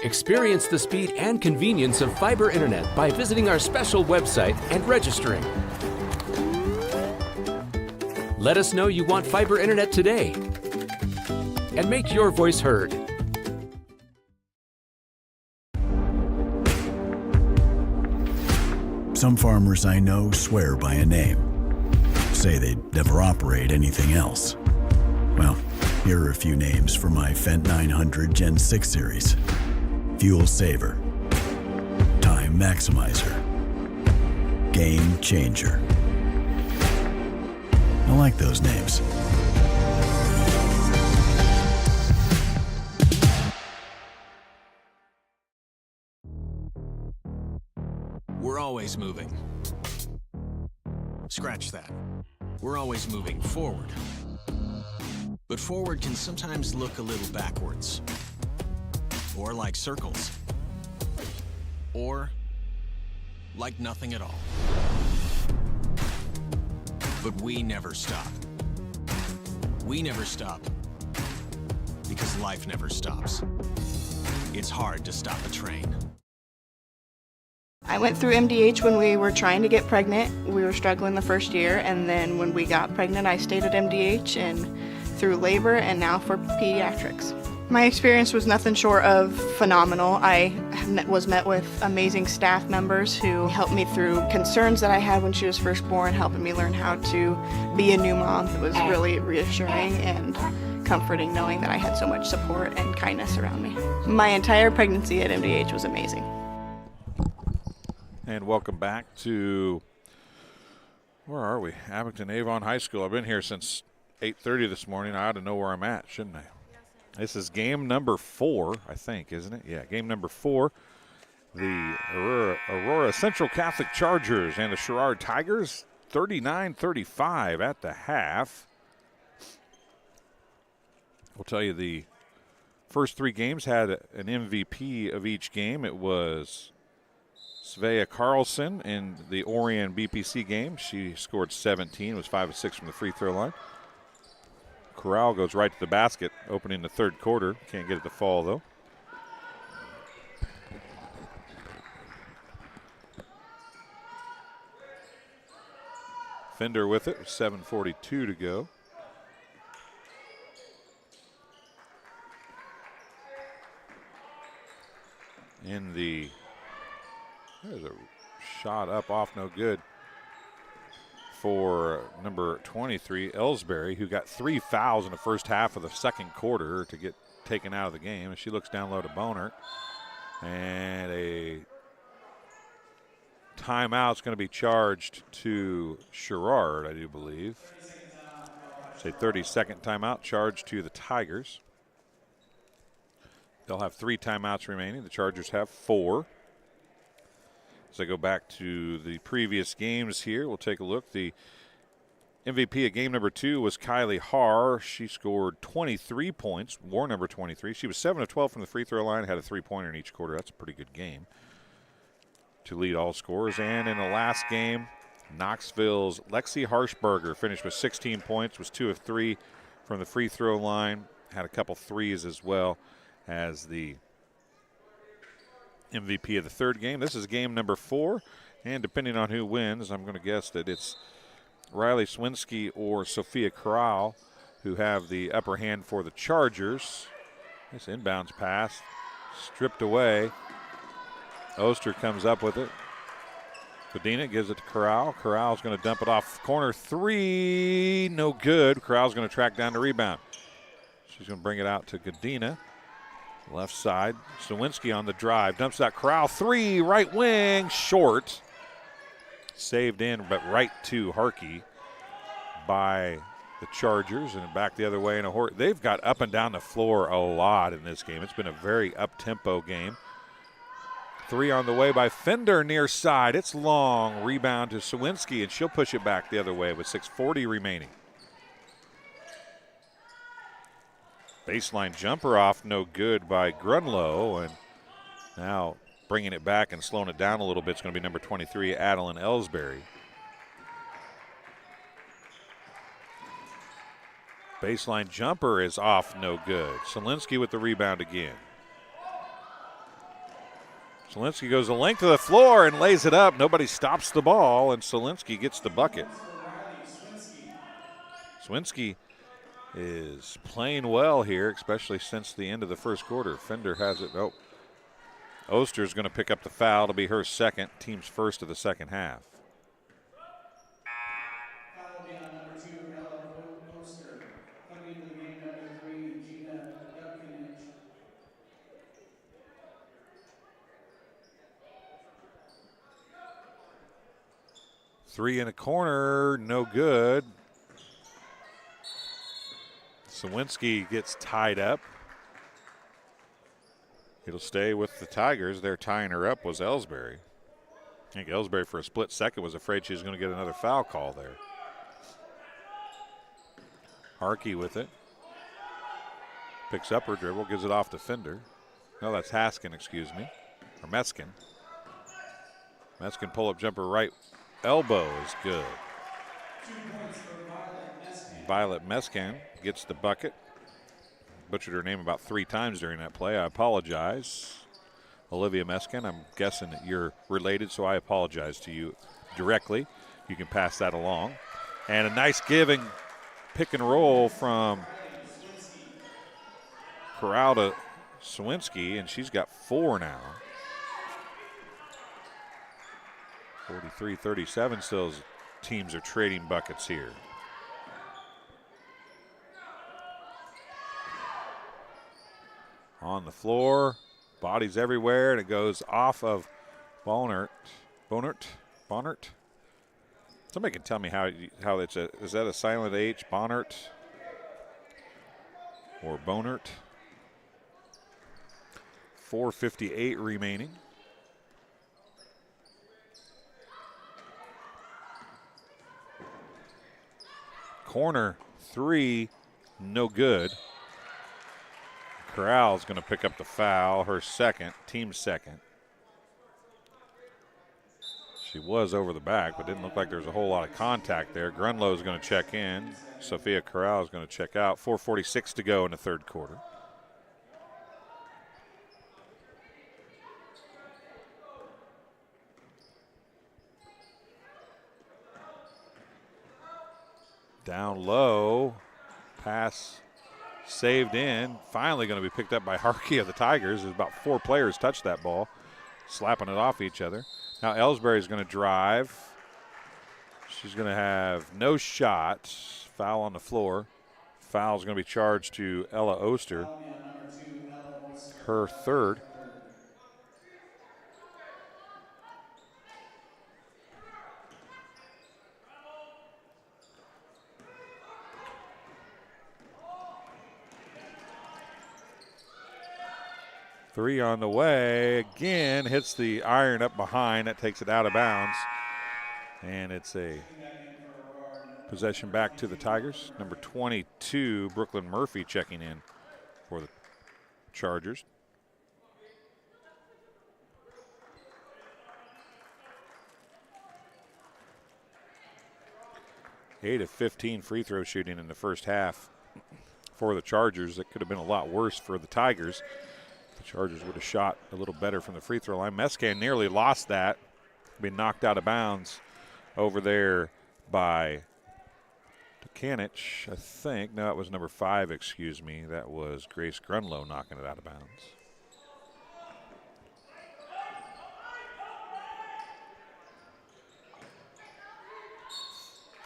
Experience the speed and convenience of fiber internet by visiting our special website and registering. Let us know you want fiber internet today, and make your voice heard. Some farmers I know swear by a name, say they'd never operate anything else. Well, here are a few names for my Fendt 900 Gen 6 series. Fuel Saver, Time Maximizer, Game Changer. I like those names. We're always moving. Scratch that. We're always moving forward. But forward can sometimes look a little backwards. Or like circles. Or like nothing at all. But we never stop. We never stop because life never stops. It's hard to stop a train. I went through MDH when we were trying to get pregnant. We were struggling the first year, and then when we got pregnant, I stayed at MDH and through labor and now for pediatrics. My experience was nothing short of phenomenal. I was met with amazing staff members who helped me through concerns that I had when she was first born, helping me learn how to be a new mom. It was really reassuring and comforting knowing that I had so much support and kindness around me. My entire pregnancy at MDH was amazing. And welcome back to, where are we? Abington Avon High School. I've been here since 8:30 this morning. I ought to know where I'm at, shouldn't I? This is game number 4, I think, isn't it? Yeah, game number 4. The Aurora Central Catholic Chargers and the Sherrard Tigers, 39-35 at the half. We'll tell you the first 3 games had an MVP of each game. It was Svea Carlson in the Orion BPC game. She scored 17, was 5 of 6 from the free throw line. Corral goes right to the basket, opening the third quarter. Can't get it to fall, though. Fender with it, 7:42 to go. There's a shot up off, no good for number 23, Ellsbury, who got 3 fouls in the first half of the second quarter to get taken out of the game. And she looks down low to Bonert. And a timeout's going to be charged to Sherrard, I do believe. It's a 30-second timeout charged to the Tigers. They'll have 3 timeouts remaining. The Chargers have 4. As I go back to the previous games here, we'll take a look. The MVP of game number 2 was Kylie Haar. She scored 23 points, wore number 23. She was 7 of 12 from the free throw line, had a 3-pointer in each quarter. That's a pretty good game to lead all scorers. And in the last game, Knoxville's Lexi Harshberger finished with 16 points, was 2 of 3 from the free throw line, had a couple threes as well as the MVP of the third game. This is game number 4, and depending on who wins, I'm going to guess that it's Riley Swinski or Sophia Corral who have the upper hand for the Chargers. This inbounds pass stripped away. Oster comes up with it. Godina gives it to Corral. Corral's going to dump it off corner 3. No good. Corral's going to track down the rebound. She's going to bring it out to Godina. Left side. Sawinski on the drive. Dumps that Corral 3. Right wing. Short. Saved in, but right to Harkey by the Chargers, and back the other way in a horse. They've got up and down the floor a lot in this game. It's been a very up-tempo game. 3 on the way by Fender near side. It's long. Rebound to Sawinski, and she'll push it back the other way with 6:40 remaining. Baseline jumper off, no good by Grunlow, and now bringing it back and slowing it down a little bit is going to be number 23, Adeline Ellsbury. Baseline jumper is off, no good. Solinsky with the rebound again. Solinsky goes the length of the floor and lays it up. Nobody stops the ball, and Solinsky gets the bucket. Swinski is playing well here, especially since the end of the first quarter. Fender has it. Oh. Oster's going to pick up the foul. It'll be her second, team's first of the second half. Foul will be on number 2, Ella Oster. Coming into the game, number 3, Gina Dubkinich. 3 in a corner, no good. Sawinski gets tied up. It'll stay with the Tigers. They're tying her up was Ellsbury. I think Ellsbury for a split second was afraid she was going to get another foul call there. Harkey with it. Picks up her dribble, gives it off to Fender. No, that's Haskin, excuse me. Or Meskin. Meskin pull-up jumper right. Elbow is good. 2 points for Violet Meskin gets the bucket. Butchered her name about 3 times during that play. I apologize. Olivia Meskin, I'm guessing that you're related, so I apologize to you directly. You can pass that along. And a nice giving pick and roll from Corral to Sawinski, and she's got 4 now. 43-37, still teams are trading buckets here. On the floor, bodies everywhere, and it goes off of Bonert. Somebody can tell me how it's is that a silent H, Bonert or Bonert? 4:58 remaining. Corner 3, no good. Corral's going to pick up the foul, her second, team second. She was over the back, but didn't look like there was a whole lot of contact there. Grunlow is going to check in. Sophia Corral is going to check out. 4:46 to go in the third quarter. Down low, pass saved in. Finally going to be picked up by Harkey of the Tigers. There's about 4 players touched that ball, slapping it off each other. Now Ellsbury is going to drive. She's going to have no shot. Foul on the floor. Foul is going to be charged to Ella Oster, her third. Three on the way. Again, hits the iron up behind. That takes it out of bounds. And it's a possession back to the Tigers. Number 22, Brooklyn Murphy, checking in for the Chargers. Eight of 15 free throw shooting in the first half for the Chargers. It could have been a lot worse for the Tigers. The Chargers would have shot a little better from the free throw line. Mescan nearly lost that. Been knocked out of bounds over there by Kanich, I think. No, it was number 5, excuse me. That was Grace Grunlow knocking it out of bounds.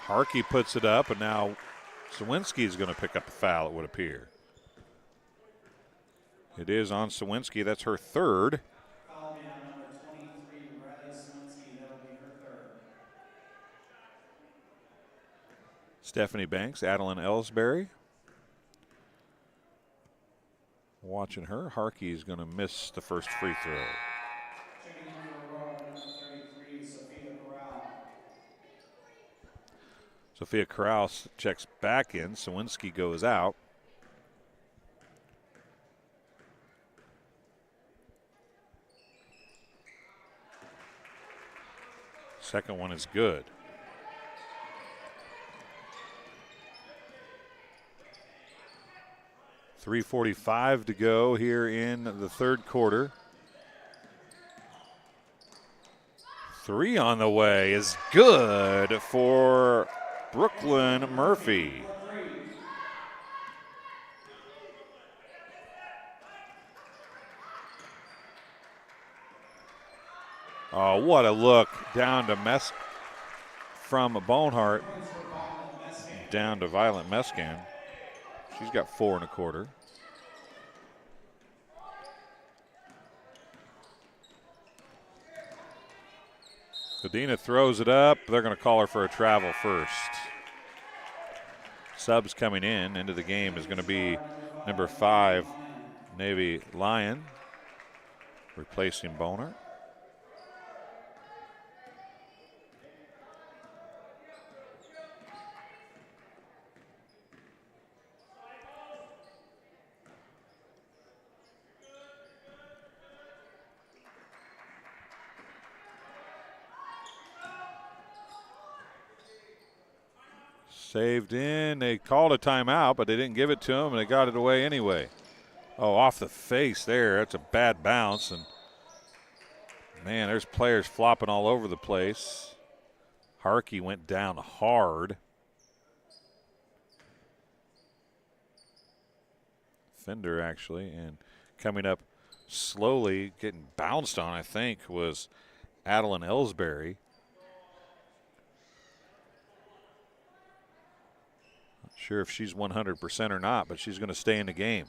Harkey puts it up, and now Sawinski is going to pick up a foul, it would appear. It is on Sawinski. That's her third. Foul man number 23, Riley Sawinski. That'll be her third. Stephanie Banks, Adeline Ellsbury. Watching her. Harkey is going to miss the first free throw. Checking in for Aurora, number 33, Sophia Corral. Sophia Corral checks back in. Sawinski goes out. Second one is good. .345 to go here in the third quarter. Three on the way is good for Brooklyn Murphy. Oh, what a look down to from Bonehart down to Violet Mescan. She's got 4 1/4. Godina throws it up. They're going to call her for a travel first. Subs coming in into the game is going to be number 5, Navy Lyon, replacing Bonehart. Saved in. They called a timeout, but they didn't give it to him, and they got it away anyway. Oh, off the face there. That's a bad bounce. And, man, there's players flopping all over the place. Harkey went down hard. Fender, actually. And coming up slowly, getting bounced on, I think, was Adeline Ellsbury. Sure if she's 100% or not, but she's going to stay in the game.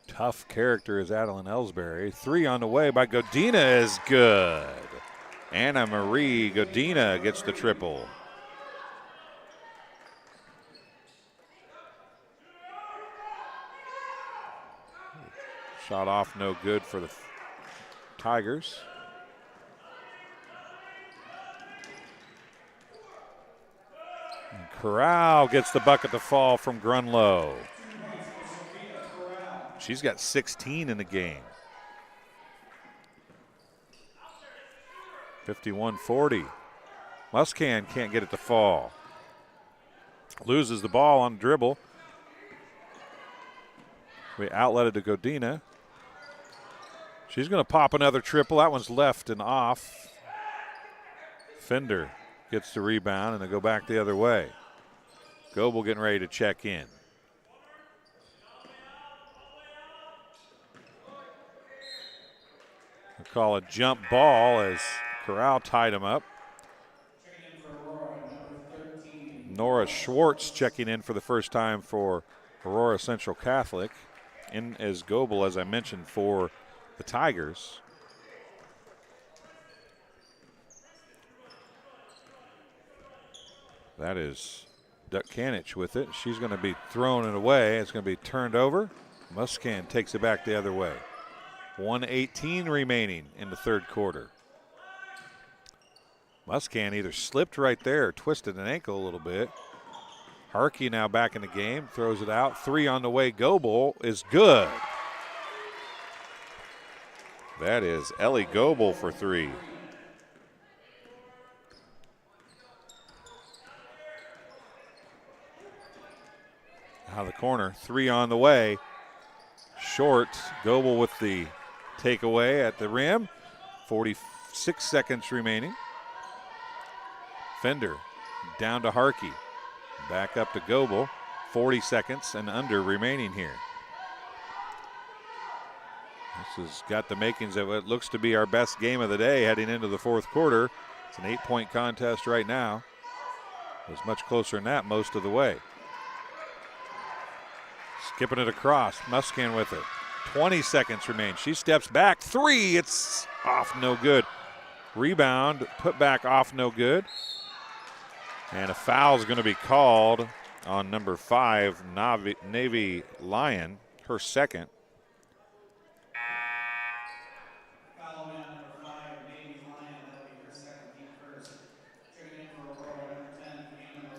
Tough character is Adeline Ellsbury. 3 on the way by Godina is good. Anna Marie Godina gets the triple. Shot off no good for the Tigers. Corral gets the bucket to fall from Grunlow. She's got 16 in the game. 51-40. Muscan can't get it to fall. Loses the ball on dribble. We outletted to Godina. She's going to pop another triple. That one's left and off. Fender gets the rebound, and they go back the other way. Goebel getting ready to check in. We'll call a jump ball as Corral tied him up. Nora Schwartz checking in for the first time for Aurora Central Catholic. In as Goebel, as I mentioned, for the Tigers. That is Duck Kanich with it. She's going to be throwing it away. It's going to be turned over. Muscan takes it back the other way. 1:18 remaining in the third quarter. Muscan either slipped right there or twisted an ankle a little bit. Harkey now back in the game, throws it out. 3 on the way. Goebel is good. That is Ellie Goebel for 3. Out of the corner, 3 on the way. Short. Goebel with the takeaway at the rim. 46 seconds remaining. Fender down to Harkey. Back up to Goebel. 40 seconds and under remaining here. This has got the makings of what looks to be our best game of the day heading into the fourth quarter. It's an 8-point contest right now. It was much closer than that most of the way. Skipping it across. Muscan with it. 20 seconds remain. She steps back. 3. It's off, no good. Rebound, put back off, no good. And a foul is going to be called on number 5, Navy Lyon, her second. Foul on number 5, Navy Lyon. That'll be her second, team first. Checking in for Aurora,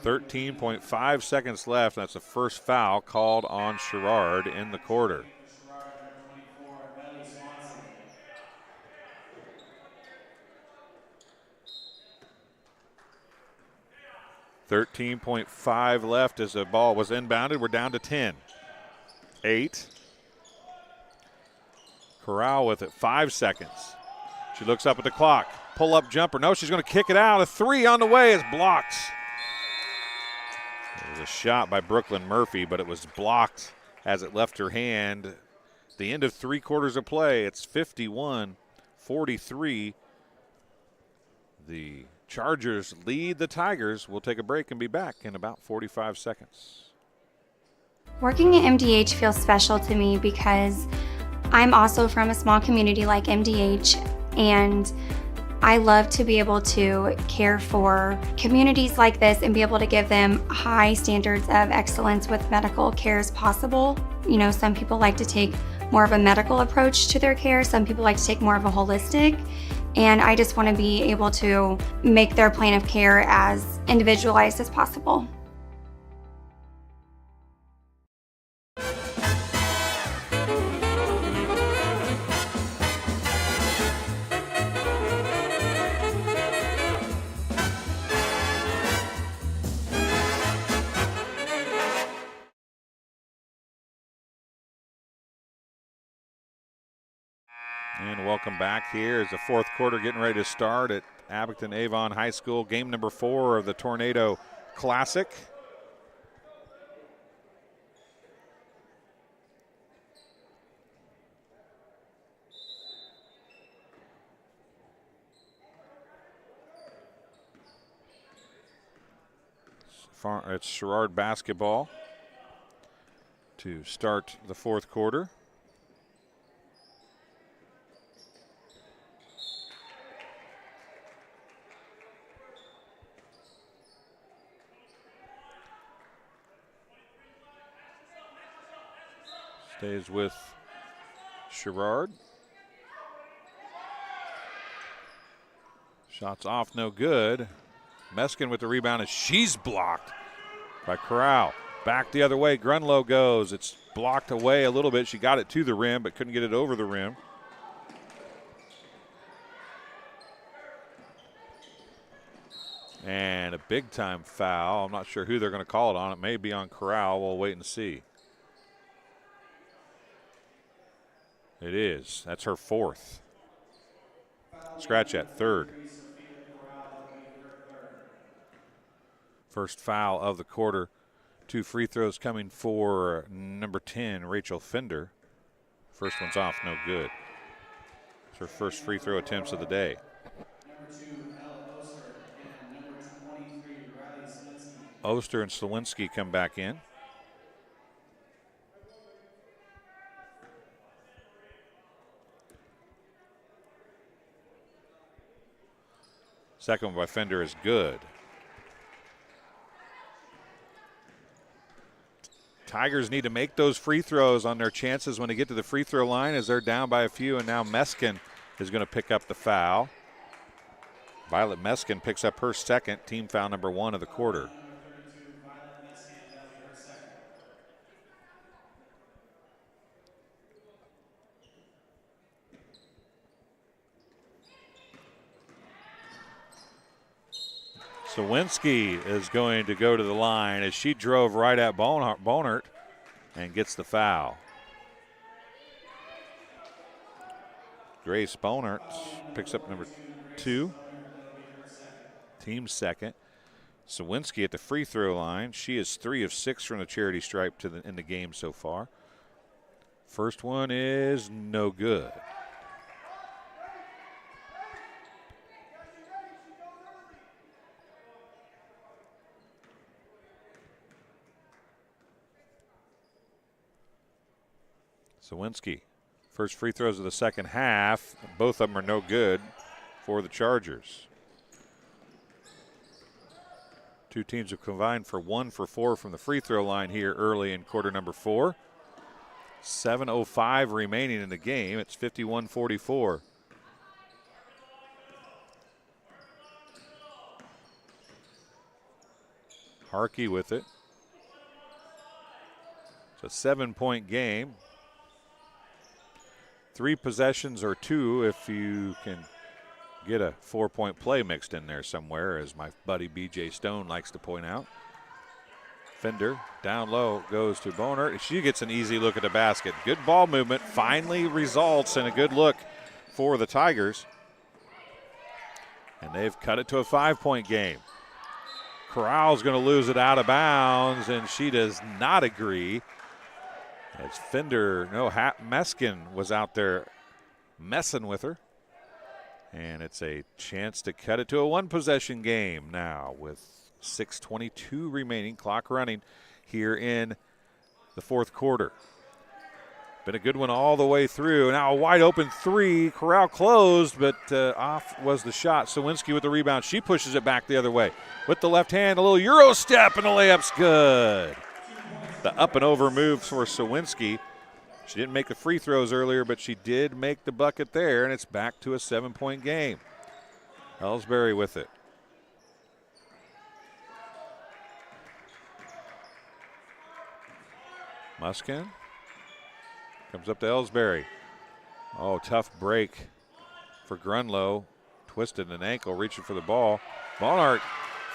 number 10. 13.5 seconds left. That's the first foul called on Sherrard in the quarter. Sherrard, number 24, Melly Swanson. 13.5 left as the ball was inbounded. We're down to 10. 8. Corral with it. 5 seconds. She looks up at the clock. Pull-up jumper. No, she's going to kick it out. A 3 on the way is blocked. It was a shot by Brooklyn Murphy, but it was blocked as it left her hand. The end of 3 quarters of play. It's 51-43. The Chargers lead the Tigers. We'll take a break and be back in about 45 seconds. Working at MDH feels special to me because I'm also from a small community like MDH, and I love to be able to care for communities like this and be able to give them high standards of excellence with medical care as possible. You know, some people like to take more of a medical approach to their care. Some people like to take more of a holistic. And I just want to be able to make their plan of care as individualized as possible. And welcome back here as the fourth quarter getting ready to start at Abington Avon High School. Game number 4 of the Tornado Classic. It's Sherrard basketball to start the fourth quarter. Stays with Sherrard. Shots off, no good. Meskin with the rebound, and she's blocked by Corral. Back the other way, Grunlow goes. It's blocked away a little bit. She got it to the rim, but couldn't get it over the rim. And a big-time foul. I'm not sure who they're going to call it on. It may be on Corral. We'll wait and see. It is. That's her 4th. Scratch at 3rd. First foul of the quarter. 2 free throws coming for number 10, Rachel Fender. First one's off, no good. It's her first free throw attempts of the day. Number 2, Ella Oster, and number 23, Riley Slinsky. Oster and Slawinski come back in. Second one by Fender is good. Tigers need to make those free throws on their chances when they get to the free throw line, as they're down by a few, and now Meskin is going to pick up the foul. Violet Meskin picks up her second, team foul number 1 of the quarter. Sawinski is going to go to the line as she drove right at Bonert and gets the foul. Grace Bonert picks up number 2, team second. Sawinski at the free throw line. She is 3 of 6 from the charity stripe in the game so far. First one is no good. Sawinski, first free throws of the second half. Both of them are no good for the Chargers. Two teams have combined for 1 for 4 from the free throw line here early in quarter number 4. 7:05 remaining in the game. It's 51-44. Harkey with it. It's a 7-point game. 3 possessions or 2 if you can get a 4-point play mixed in there somewhere, as my buddy BJ Stone likes to point out. Fender down low goes to Boner. She gets an easy look at the basket. Good ball movement finally results in a good look for the Tigers. And they've cut it to a 5-point game. Corral's going to lose it out of bounds, and she does not agree. As Meskin was out there messing with her. And it's a chance to cut it to a 1-possession game now with 6:22 remaining, clock running here in the fourth quarter. Been a good one all the way through. Now a wide open 3. Corral closed, but off was the shot. Sawinski with the rebound. She pushes it back the other way. With the left hand, a little Euro step, and the layup's good. The up and over move for Sawinski. She didn't make the free throws earlier, but she did make the bucket there, and it's back to a 7-point game. Ellsbury with it. Muskin comes up to Ellsbury. Oh, tough break for Grunlow. Twisted an ankle, reaching for the ball. Bonart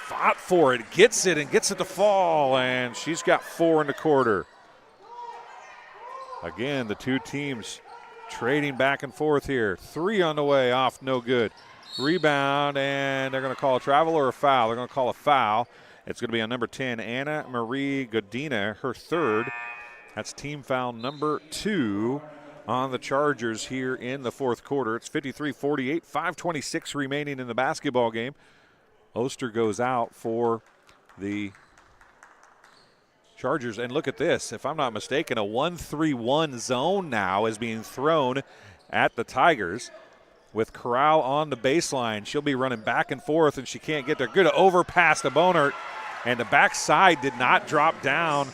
fought for it, gets it, and gets it to fall, and she's got 4 in the quarter. Again, the two teams trading back and forth here. 3 on the way, off, no good. Rebound, and they're going to call a travel or a foul. They're going to call a foul. It's going to be on number 10, Anna Marie Godina, her third. That's team foul number 2 on the Chargers here in the fourth quarter. It's 53-48, 5:26 remaining in the basketball game. Oster goes out for the Chargers. And look at this. If I'm not mistaken, a 1-3-1 zone now is being thrown at the Tigers with Corral on the baseline. She'll be running back and forth, and she can't get there. Good overpass to Bonert, and the backside did not drop down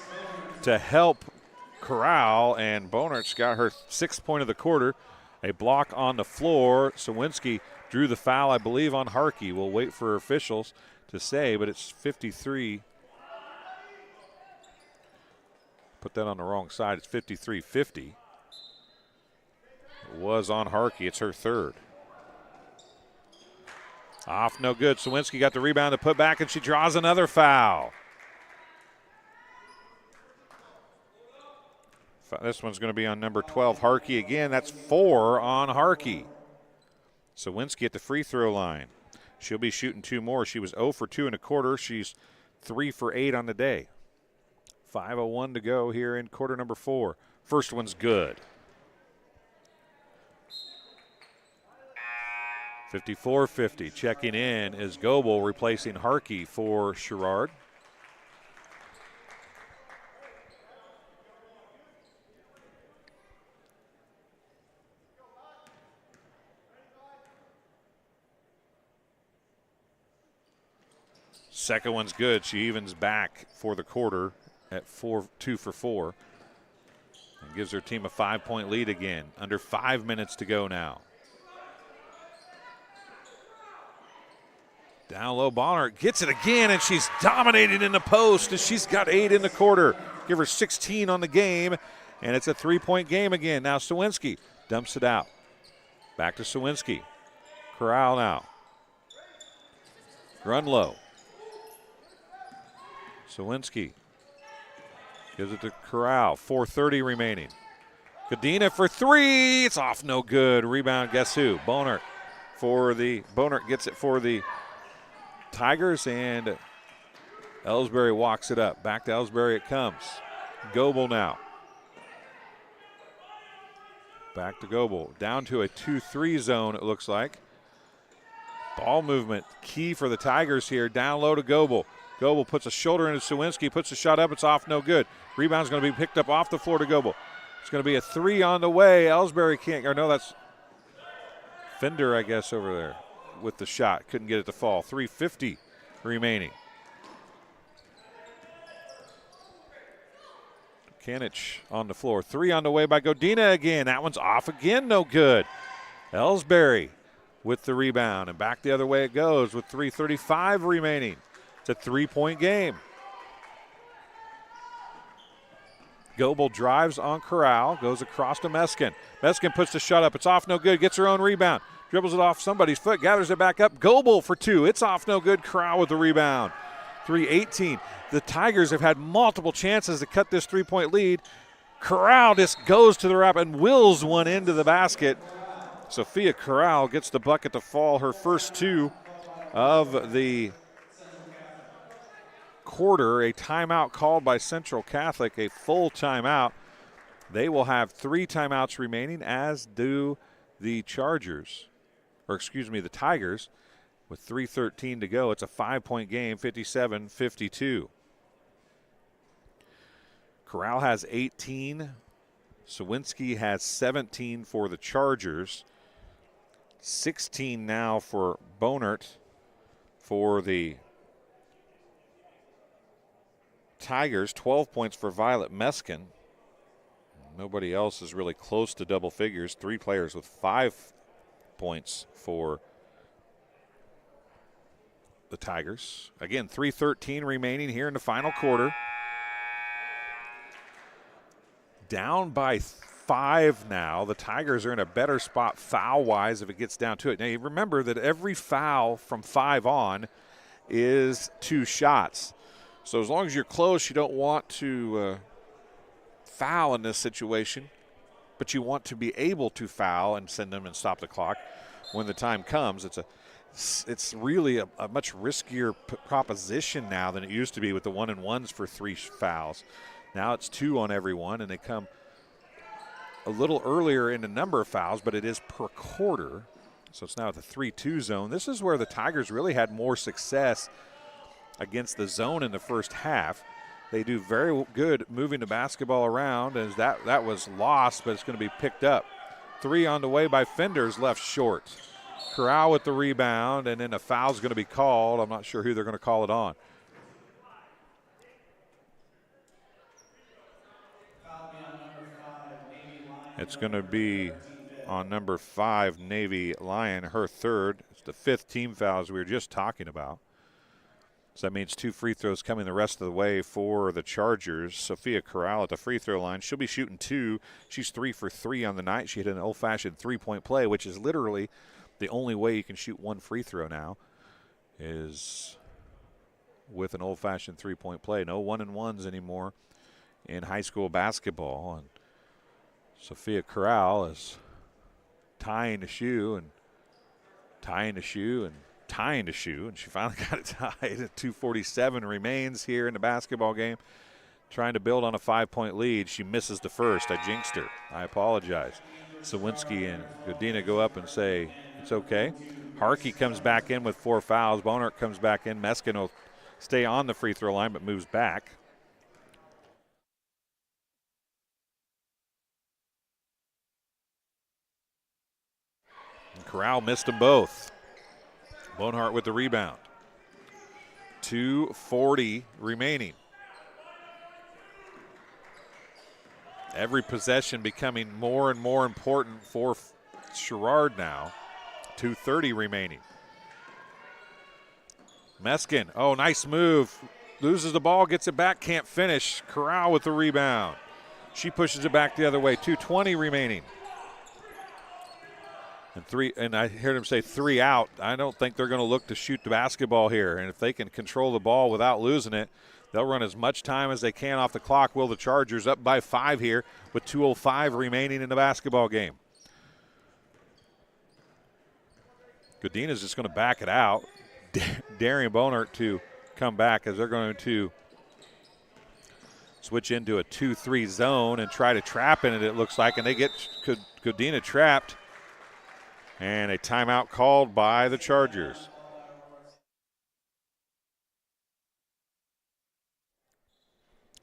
to help Corral, and Bonert's got her 6th point of the quarter. A block on the floor. Sawinski drew the foul, I believe, on Harkey. We'll wait for officials to say, but it's 53. Put that on the wrong side. It's 53-50. It was on Harkey. It's her third. Off, no good. Sawinski got the rebound to put back, and she draws another foul. This one's going to be on number 12, Harkey again. That's 4 on Harkey. Sawinski at the free throw line. She'll be shooting 2 more. She was 0 for 2 in a quarter. She's 3 for 8 on the day. 5:01 to go here in quarter number 4. First one's good. 54-50. Checking in is Goebel, replacing Harkey for Sherrard. Second one's good. She evens back for the quarter. at 2 for 4. And gives her team a 5-point lead again. Under 5 minutes to go now. Down low, Bonner gets it again, and she's dominating in the post, and she's got 8 in the quarter. Give her 16 on the game, and it's a 3-point game again. Now Sawinski dumps it out. Back to Sawinski. Corral now. Grunlow. Sawinski gives it to Corral. 4:30 remaining. Godina for 3. It's off, no good. Rebound, guess who? Bonert gets it for the Tigers, and Ellsbury walks it up. Back to Ellsbury it comes. Goebel now. Back to Goebel. Down to a 2-3 zone, it looks like. Ball movement key for the Tigers here. Down low to Goebel. Goebel puts a shoulder into Sawinski, puts a shot up. It's off, no good. Rebound's going to be picked up off the floor to Goebel. It's going to be a 3 on the way. Ellsbury can't, or no, that's Fender, I guess, over there with the shot. Couldn't get it to fall. 3:50 remaining. Kanich on the floor. 3 on the way by Godina again. That one's off again, no good. Ellsbury with the rebound, and back the other way it goes with 3:35 remaining. It's a 3-point game. Goebel drives on Corral, goes across to Meskin. Meskin puts the shot up. It's off, no good. Gets her own rebound. Dribbles it off somebody's foot, gathers it back up. Goebel for 2. It's off, no good. Corral with the rebound. 3:18. The Tigers have had multiple chances to cut this 3-point lead. Corral just goes to the rack and wills one into the basket. Sophia Corral gets the bucket to fall, her first 2 of the quarter. A timeout called by Central Catholic, a full timeout. They will have 3 timeouts remaining, as do the Tigers, with 3:13 to go. It's a 5-point game, 57-52. Corral has 18. Sawinski has 17 for the Chargers. 16 now for Bonert for the Tigers. 12 points for Violet Meskin. Nobody else is really close to double figures. 3 players with 5 points for the Tigers. Again, 3:13 remaining here in the final quarter. Down by 5 now. The Tigers are in a better spot foul-wise if it gets down to it. Now, you remember that every foul from 5 on is 2 shots. So as long as you're close, you don't want to foul in this situation, but you want to be able to foul and send them and stop the clock when the time comes. It's really a much riskier proposition now than it used to be with the 1-and-1s for 3 fouls. Now it's 2 on every one, and they come a little earlier in the number of fouls, but it is per quarter. So it's now at the 3-2 zone. This is where the Tigers really had more success against the zone in the first half. They do very good moving the basketball around, as that was lost, but it's going to be picked up. 3 on the way by Fenders, left short. Corral with the rebound, and then a foul's going to be called. I'm not sure who they're going to call it on. It's going to be on number 5, Navy Lion, her 3rd. It's the 5th team foul, as we were just talking about. So that means 2 free throws coming the rest of the way for the Chargers. Sophia Corral at the free throw line. She'll be shooting 2. She's 3 for 3 on the night. She hit an old-fashioned 3-point play, which is literally the only way you can shoot 1 free throw now is with an old-fashioned 3-point play. No 1-and-1s anymore in high school basketball. And Sophia Corral is tying the shoe, and she finally got it tied. 2:47 remains here in the basketball game. Trying to build on a 5-point lead. She misses the first. I jinxed her. I apologize. Sawinski and Godina go up and say it's okay. Harkey comes back in with 4 fouls. Bonert comes back in. Meskin will stay on the free throw line but moves back. And Corral missed them both. Bonhart with the rebound. 2:40 remaining. Every possession becoming more and more important for Sherrard now. 2:30 remaining. Meskin, oh, nice move. Loses the ball, gets it back, can't finish. Corral with the rebound. She pushes it back the other way. 2:20 remaining. And I heard him say 3 out. I don't think they're going to look to shoot the basketball here. And if they can control the ball without losing it, they'll run as much time as they can off the clock. Will the Chargers up by 5 here with 2:05 remaining in the basketball game. Godina's just going to back it out. Darian Bonert to come back as they're going to switch into a 2-3 zone and try to trap in it looks like. And they get Godina trapped. And a timeout called by the Chargers.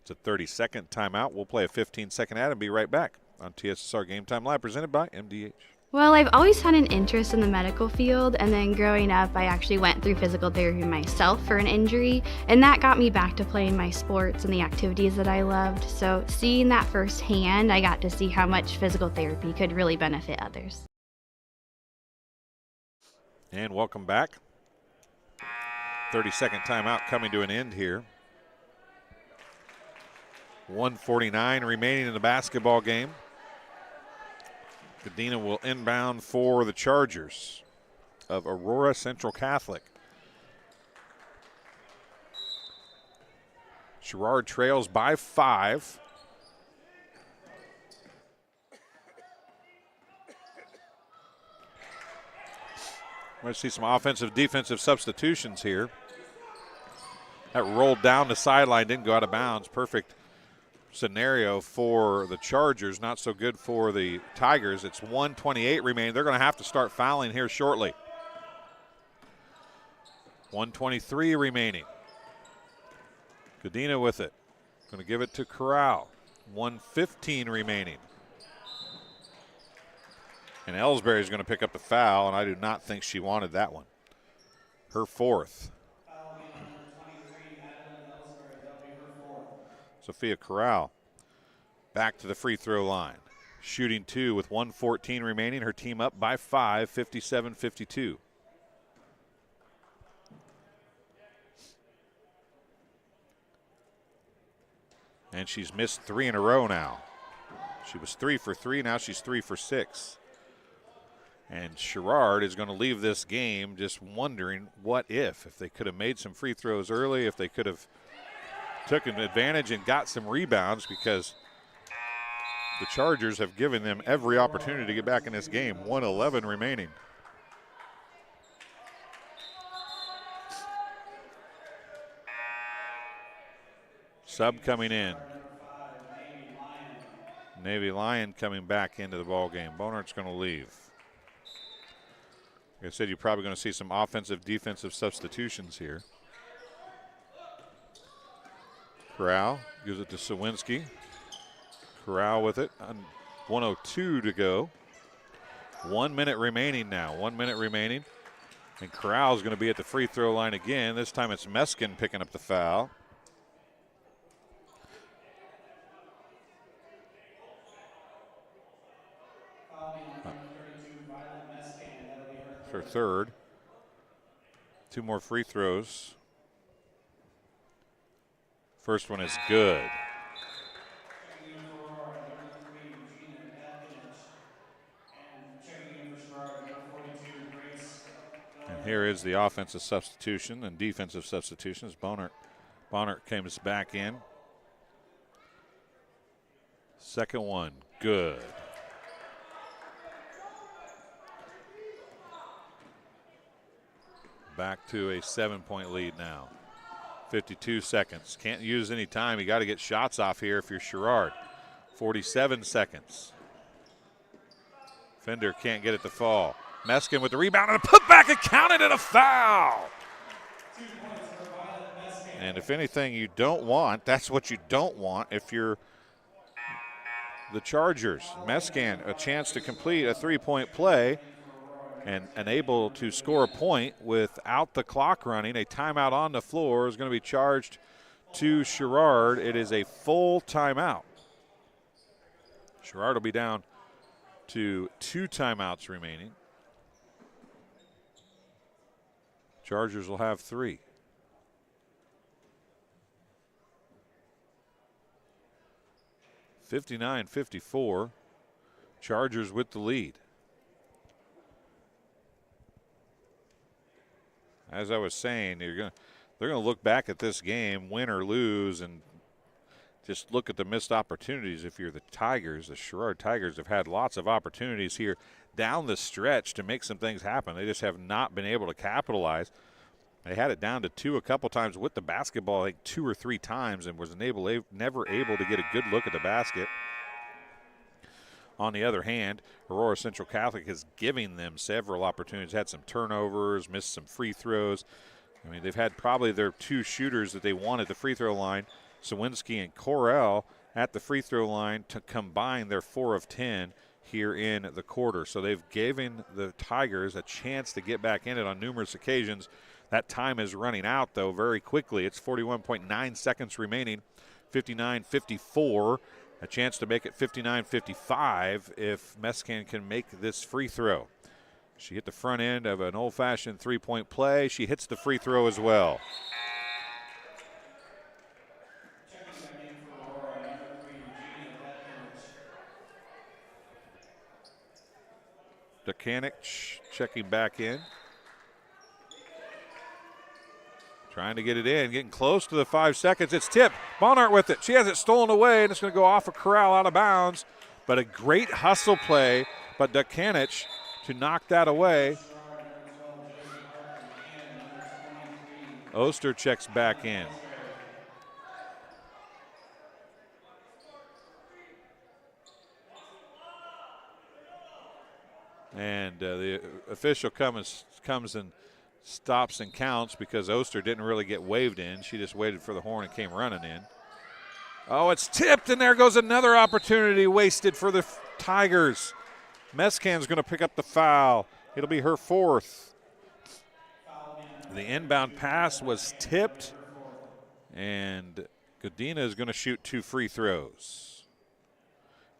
It's a 30-second timeout. We'll play a 15-second ad and be right back on TSSR Game Time Live, presented by MDH. Well, I've always had an interest in the medical field, and then growing up, I actually went through physical therapy myself for an injury, and that got me back to playing my sports and the activities that I loved. So seeing that firsthand, I got to see how much physical therapy could really benefit others. And welcome back. 30-second timeout coming to an end here. 1:49 remaining in the basketball game. Godina will inbound for the Chargers of Aurora Central Catholic. Sherrard trails by 5. We're going to see some offensive, defensive substitutions here. That rolled down the sideline, didn't go out of bounds. Perfect scenario for the Chargers, not so good for the Tigers. It's 1:28 remaining. They're going to have to start fouling here shortly. 1:23 remaining. Godina with it. Going to give it to Corral. 1:15 remaining. And Ellsbury is going to pick up the foul, and I do not think she wanted that one. Her 4th. Sophia Corral back to the free throw line. Shooting 2 with 1:14 remaining. Her team up by 5, 57-52. And she's missed 3 in a row now. She was 3 for 3, now she's 3 for 6. And Sherrard is going to leave this game just wondering what if they could have made some free throws early, if they could have taken advantage and got some rebounds, because the Chargers have given them every opportunity to get back in this game. 1:11 remaining. Sub coming in. Navy Lion coming back into the ball game. Bonert's going to leave. Like I said, you're probably going to see some offensive, defensive substitutions here. Corral gives it to Sawinski. Corral with it. 1:02 to go. 1 minute remaining now. 1 minute remaining. And Corral's going to be at the free throw line again. This time it's Meskin picking up the foul. Her 3rd. 2 more free throws. First one is good. And here is the offensive substitution and defensive substitutions. Bonert comes back in. Second one, good. Back to a 7-point lead now. 52 seconds. Can't use any time. You got to get shots off here if you're Sherrard. 47 seconds. Fender can't get it to fall. Meskin with the rebound and a putback and counted and a foul. And if anything you don't want, that's what you don't want if you're the Chargers. Meskin, a chance to complete a 3-point play and able to score a point without the clock running. A timeout on the floor is going to be charged to Sherrard. It is a full timeout. Sherrard will be down to 2 timeouts remaining. Chargers will have 3. (59-54). Chargers with the lead. As I was saying, they're gonna look back at this game, win or lose, and just look at the missed opportunities. If you're the Tigers, the Sherrard Tigers have had lots of opportunities here down the stretch to make some things happen. They just have not been able to capitalize. They had it down to 2 a couple times with the basketball, I think 2 or 3 times, and was never able to get a good look at the basket. On the other hand, Aurora Central Catholic is giving them several opportunities, had some turnovers, missed some free throws. I mean, they've had probably their 2 shooters that they want at the free throw line, Sawinski and Correll, at the free throw line to combine their 4 of 10 here in the quarter. So they've given the Tigers a chance to get back in it on numerous occasions. That time is running out, though, very quickly. It's 41.9 seconds remaining, 59-54. A chance to make it 59-55 if Mescan can make this free throw. She hit the front end of an old-fashioned three-point play. She hits the free throw as well. Dekanic checking back in. Trying to get it in, getting close to the 5 seconds. It's tipped. Bonart with it. She has it stolen away, and it's going to go off a corral out of bounds. But a great hustle play, but Dekanic to knock that away. Oster checks back in. And the official comes and stops and counts because Oster didn't really get waved in. She just waited for the horn and came running in. Oh, it's tipped, and there goes another opportunity wasted for the Tigers. Mescan's going to pick up the foul. It'll be her 4th. The inbound pass was tipped, and Godina is going to shoot 2 free throws.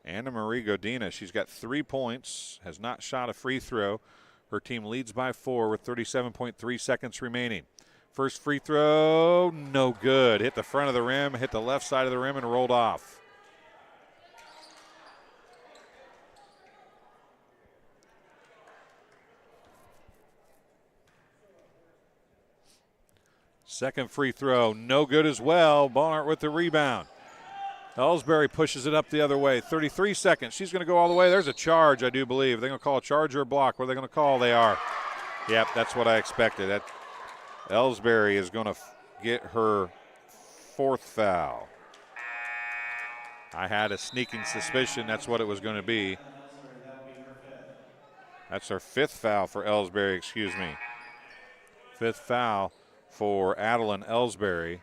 Anna Marie Godina, she's got 3 points, has not shot a free throw. Her team leads by 4 with 37.3 seconds remaining. First free throw, no good. Hit the front of the rim, hit the left side of the rim, and rolled off. Second free throw, no good as well. Barnhart with the rebound. Ellsbury pushes it up the other way. 33 seconds. She's going to go all the way. There's a charge, I do believe. They're going to call a charge or a block. What are they going to call? They are. Yep, that's what I expected. Ellsbury is going to get her 4th foul. I had a sneaking suspicion that's what it was going to be. That's her 5th foul for Ellsbury, excuse me. 5th foul for Adeline Ellsbury.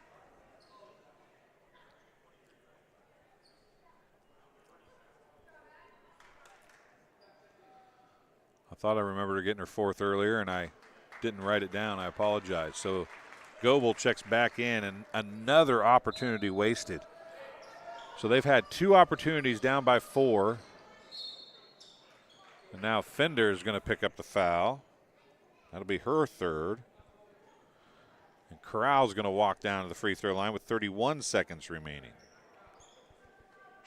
I thought I remembered her getting her 4th earlier, and I didn't write it down. I apologize. So Goebel checks back in, and another opportunity wasted. So they've had 2 opportunities down by 4. And now Fender is going to pick up the foul. That'll be her 3rd. And Corral's going to walk down to the free throw line with 31 seconds remaining.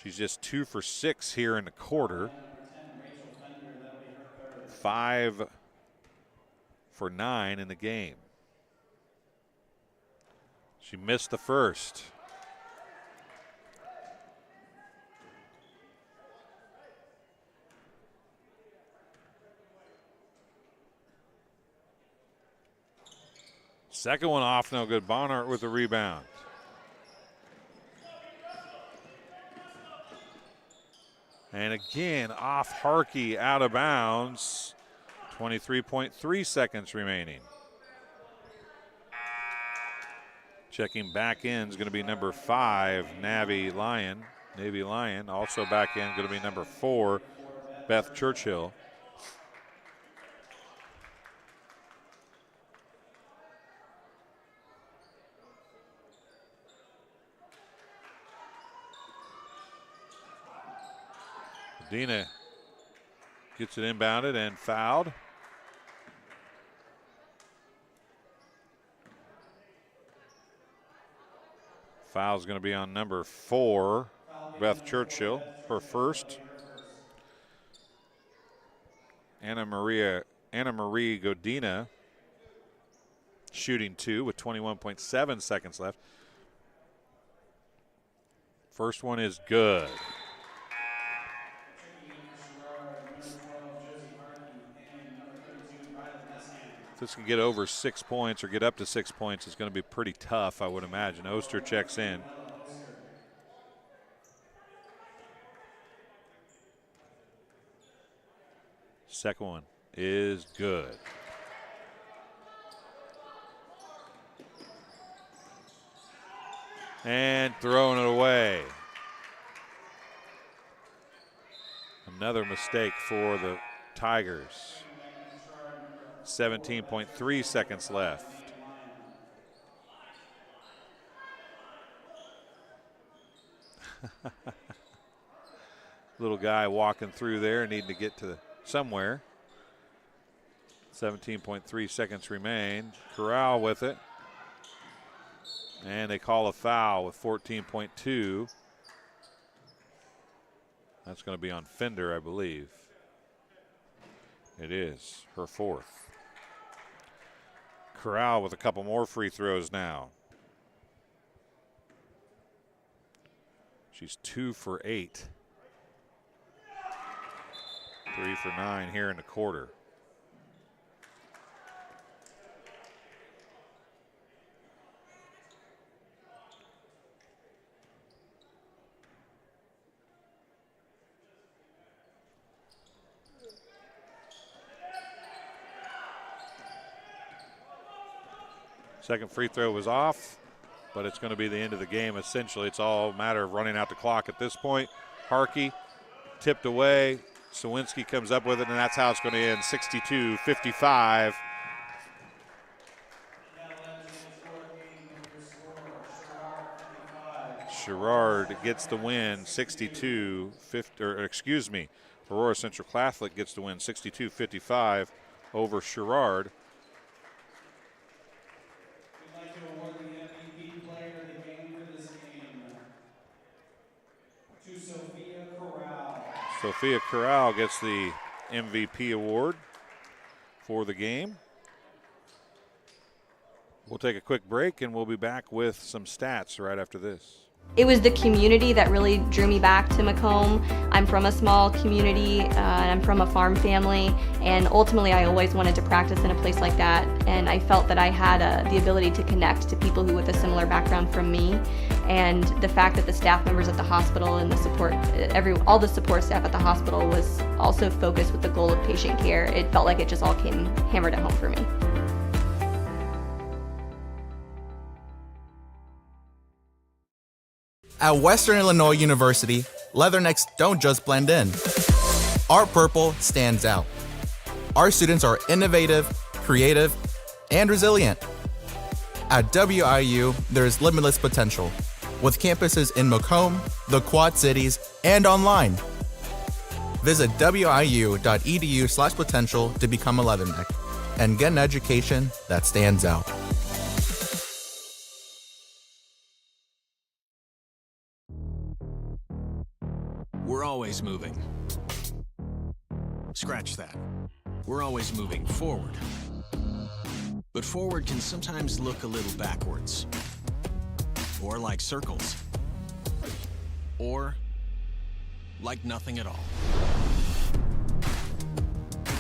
She's just 2 for 6 here in the quarter. 5 for 9 in the game. She missed the first. Second one off, no good. Barnhart with the rebound. And again, off Harkey, out of bounds. 23.3 seconds remaining. Checking back in is going to be number 5, Navy Lyon. Also back in going to be number 4, Beth Churchill. Dina gets it inbounded and fouled. Foul's going to be on number 4, Beth Churchill, her first. Anna Marie Godina shooting 2 with 21.7 seconds left. First one is good. If this can get over 6 points or get up to 6 points, it's going to be pretty tough, I would imagine. Oster checks in. Second one is good. And throwing it away. Another mistake for the Tigers. 17.3 seconds left. Little guy walking through there, needing to get to somewhere. 17.3 seconds remain. Corral with it. And they call a foul with 14.2. That's going to be on Fender, I believe. It is her fourth. Corral with a couple more free throws now. She's 2 for 8. 3 for 9 here in the quarter. Second free throw was off, but it's going to be the end of the game. Essentially, it's all a matter of running out the clock at this point. Harkey tipped away. Sawinski comes up with it, and that's how it's going to end, 62-55. Sherrard gets the win, 62-50, or excuse me, Aurora Central Catholic gets the win, 62-55 over Sherrard. Sophia Corral gets the MVP award for the game. We'll take a quick break and we'll be back with some stats right after this. It was the community that really drew me back to Macomb. I'm from a small community and I'm from a farm family, and ultimately I always wanted to practice in a place like that, and I felt that I had the ability to connect to people who with a similar background from me. And the fact that the staff members at the hospital and the support, all the support staff at the hospital was also focused with the goal of patient care, it felt like it just all came hammered at home for me. At Western Illinois University, Leathernecks don't just blend in. Our purple stands out. Our students are innovative, creative, and resilient. At WIU, there's limitless potential, with campuses in Macomb, the Quad Cities, and online. Visit wiu.edu/potential to become a Leatherneck and get an education that stands out. We're always moving. Scratch that. We're always moving forward. But forward can sometimes look a little backwards. Or like circles. Or like nothing at all.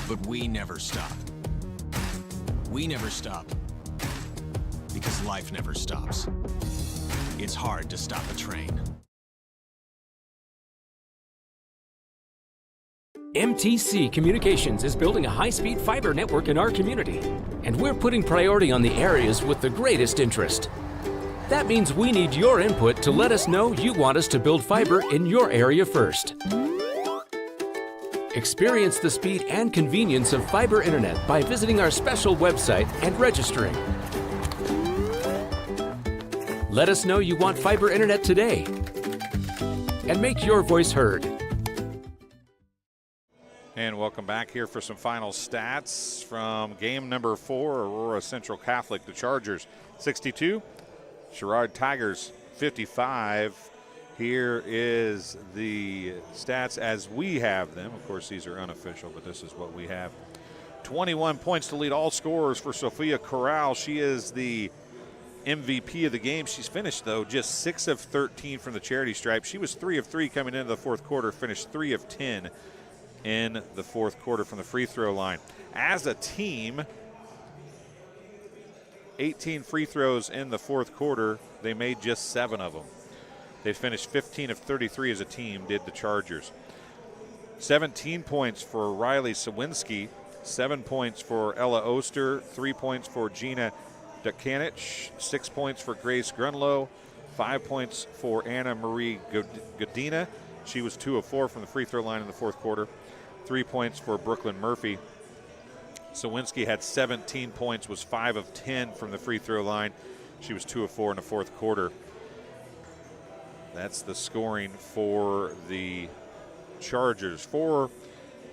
But we never stop. We never stop because life never stops. It's hard to stop a train. MTC Communications is building a high-speed fiber network in our community, and we're putting priority on the areas with the greatest interest. That means we need your input to let us know you want us to build fiber in your area first. Experience the speed and convenience of fiber internet by visiting our special website and registering. Let us know you want fiber internet today, and make your voice heard. And welcome back here for some final stats from game number 4, Aurora Central Catholic. The Chargers 62, Sherrard Tigers 55. Here is the stats as we have them. Of course, these are unofficial, but this is what we have. 21 points to lead all scorers for Sophia Corral. She is the MVP of the game. She's finished, though, just 6 of 13 from the charity stripe. She was 3 of 3 coming into the fourth quarter, finished 3 of 10 in the fourth quarter from the free throw line. As a team, 18 free throws in the fourth quarter. They made just 7 of them. They finished 15 of 33 as a team, did the Chargers. 17 points for Riley Sawinski, 7 points for Ella Oster, 3 points for Gina Dukanich, 6 points for Grace Grunlow, 5 points for Anna Marie Godina. She was 2 of 4 from the free throw line in the fourth quarter. 3 points for Brooklyn Murphy. Sawinski had 17 points, was 5 of 10 from the free throw line. She was 2 of 4 in the fourth quarter. That's the scoring for the Chargers. For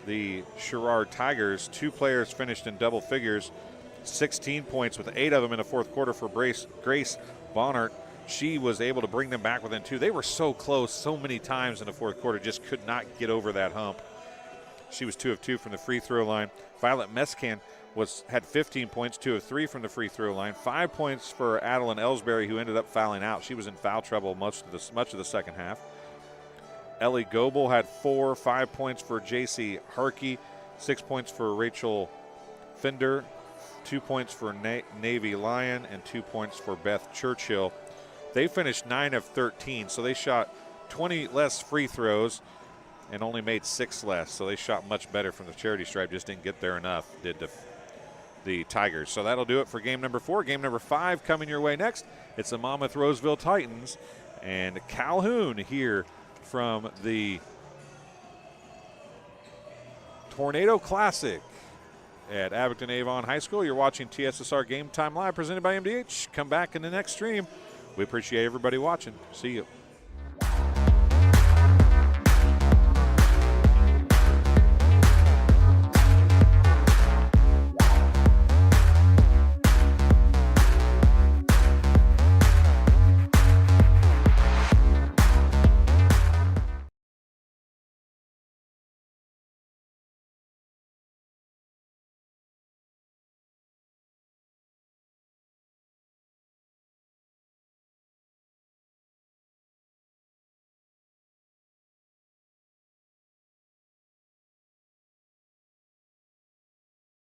the Sherrard Tigers, 2 players finished in double figures, 16 points with 8 of them in the fourth quarter for Grace Bonnert. She was able to bring them back within 2. They were so close so many times in the fourth quarter, just could not get over that hump. She was 2 of 2 from the free throw line. Violet Mescan had 15 points, 2 of 3 from the free throw line. 5 points for Adeline Ellsbury, who ended up fouling out. She was in foul trouble much of the second half. Ellie Goebel had 4, 5 points for J.C. Harkey, 6 points for Rachel Fender, 2 points for Navy Lyon, and 2 points for Beth Churchill. They finished 9 of 13, so they shot 20 less free throws and only made 6 less. So they shot much better from the charity stripe, just didn't get there enough, did the Tigers. So that'll do it for game number 4. Game number 5 coming your way next. It's the Monmouth Roseville Titans and Calhoun here from the Tornado Classic at Abington Avon High School. You're watching TSSR Game Time Live presented by MDH. Come back in the next stream. We appreciate everybody watching. See you.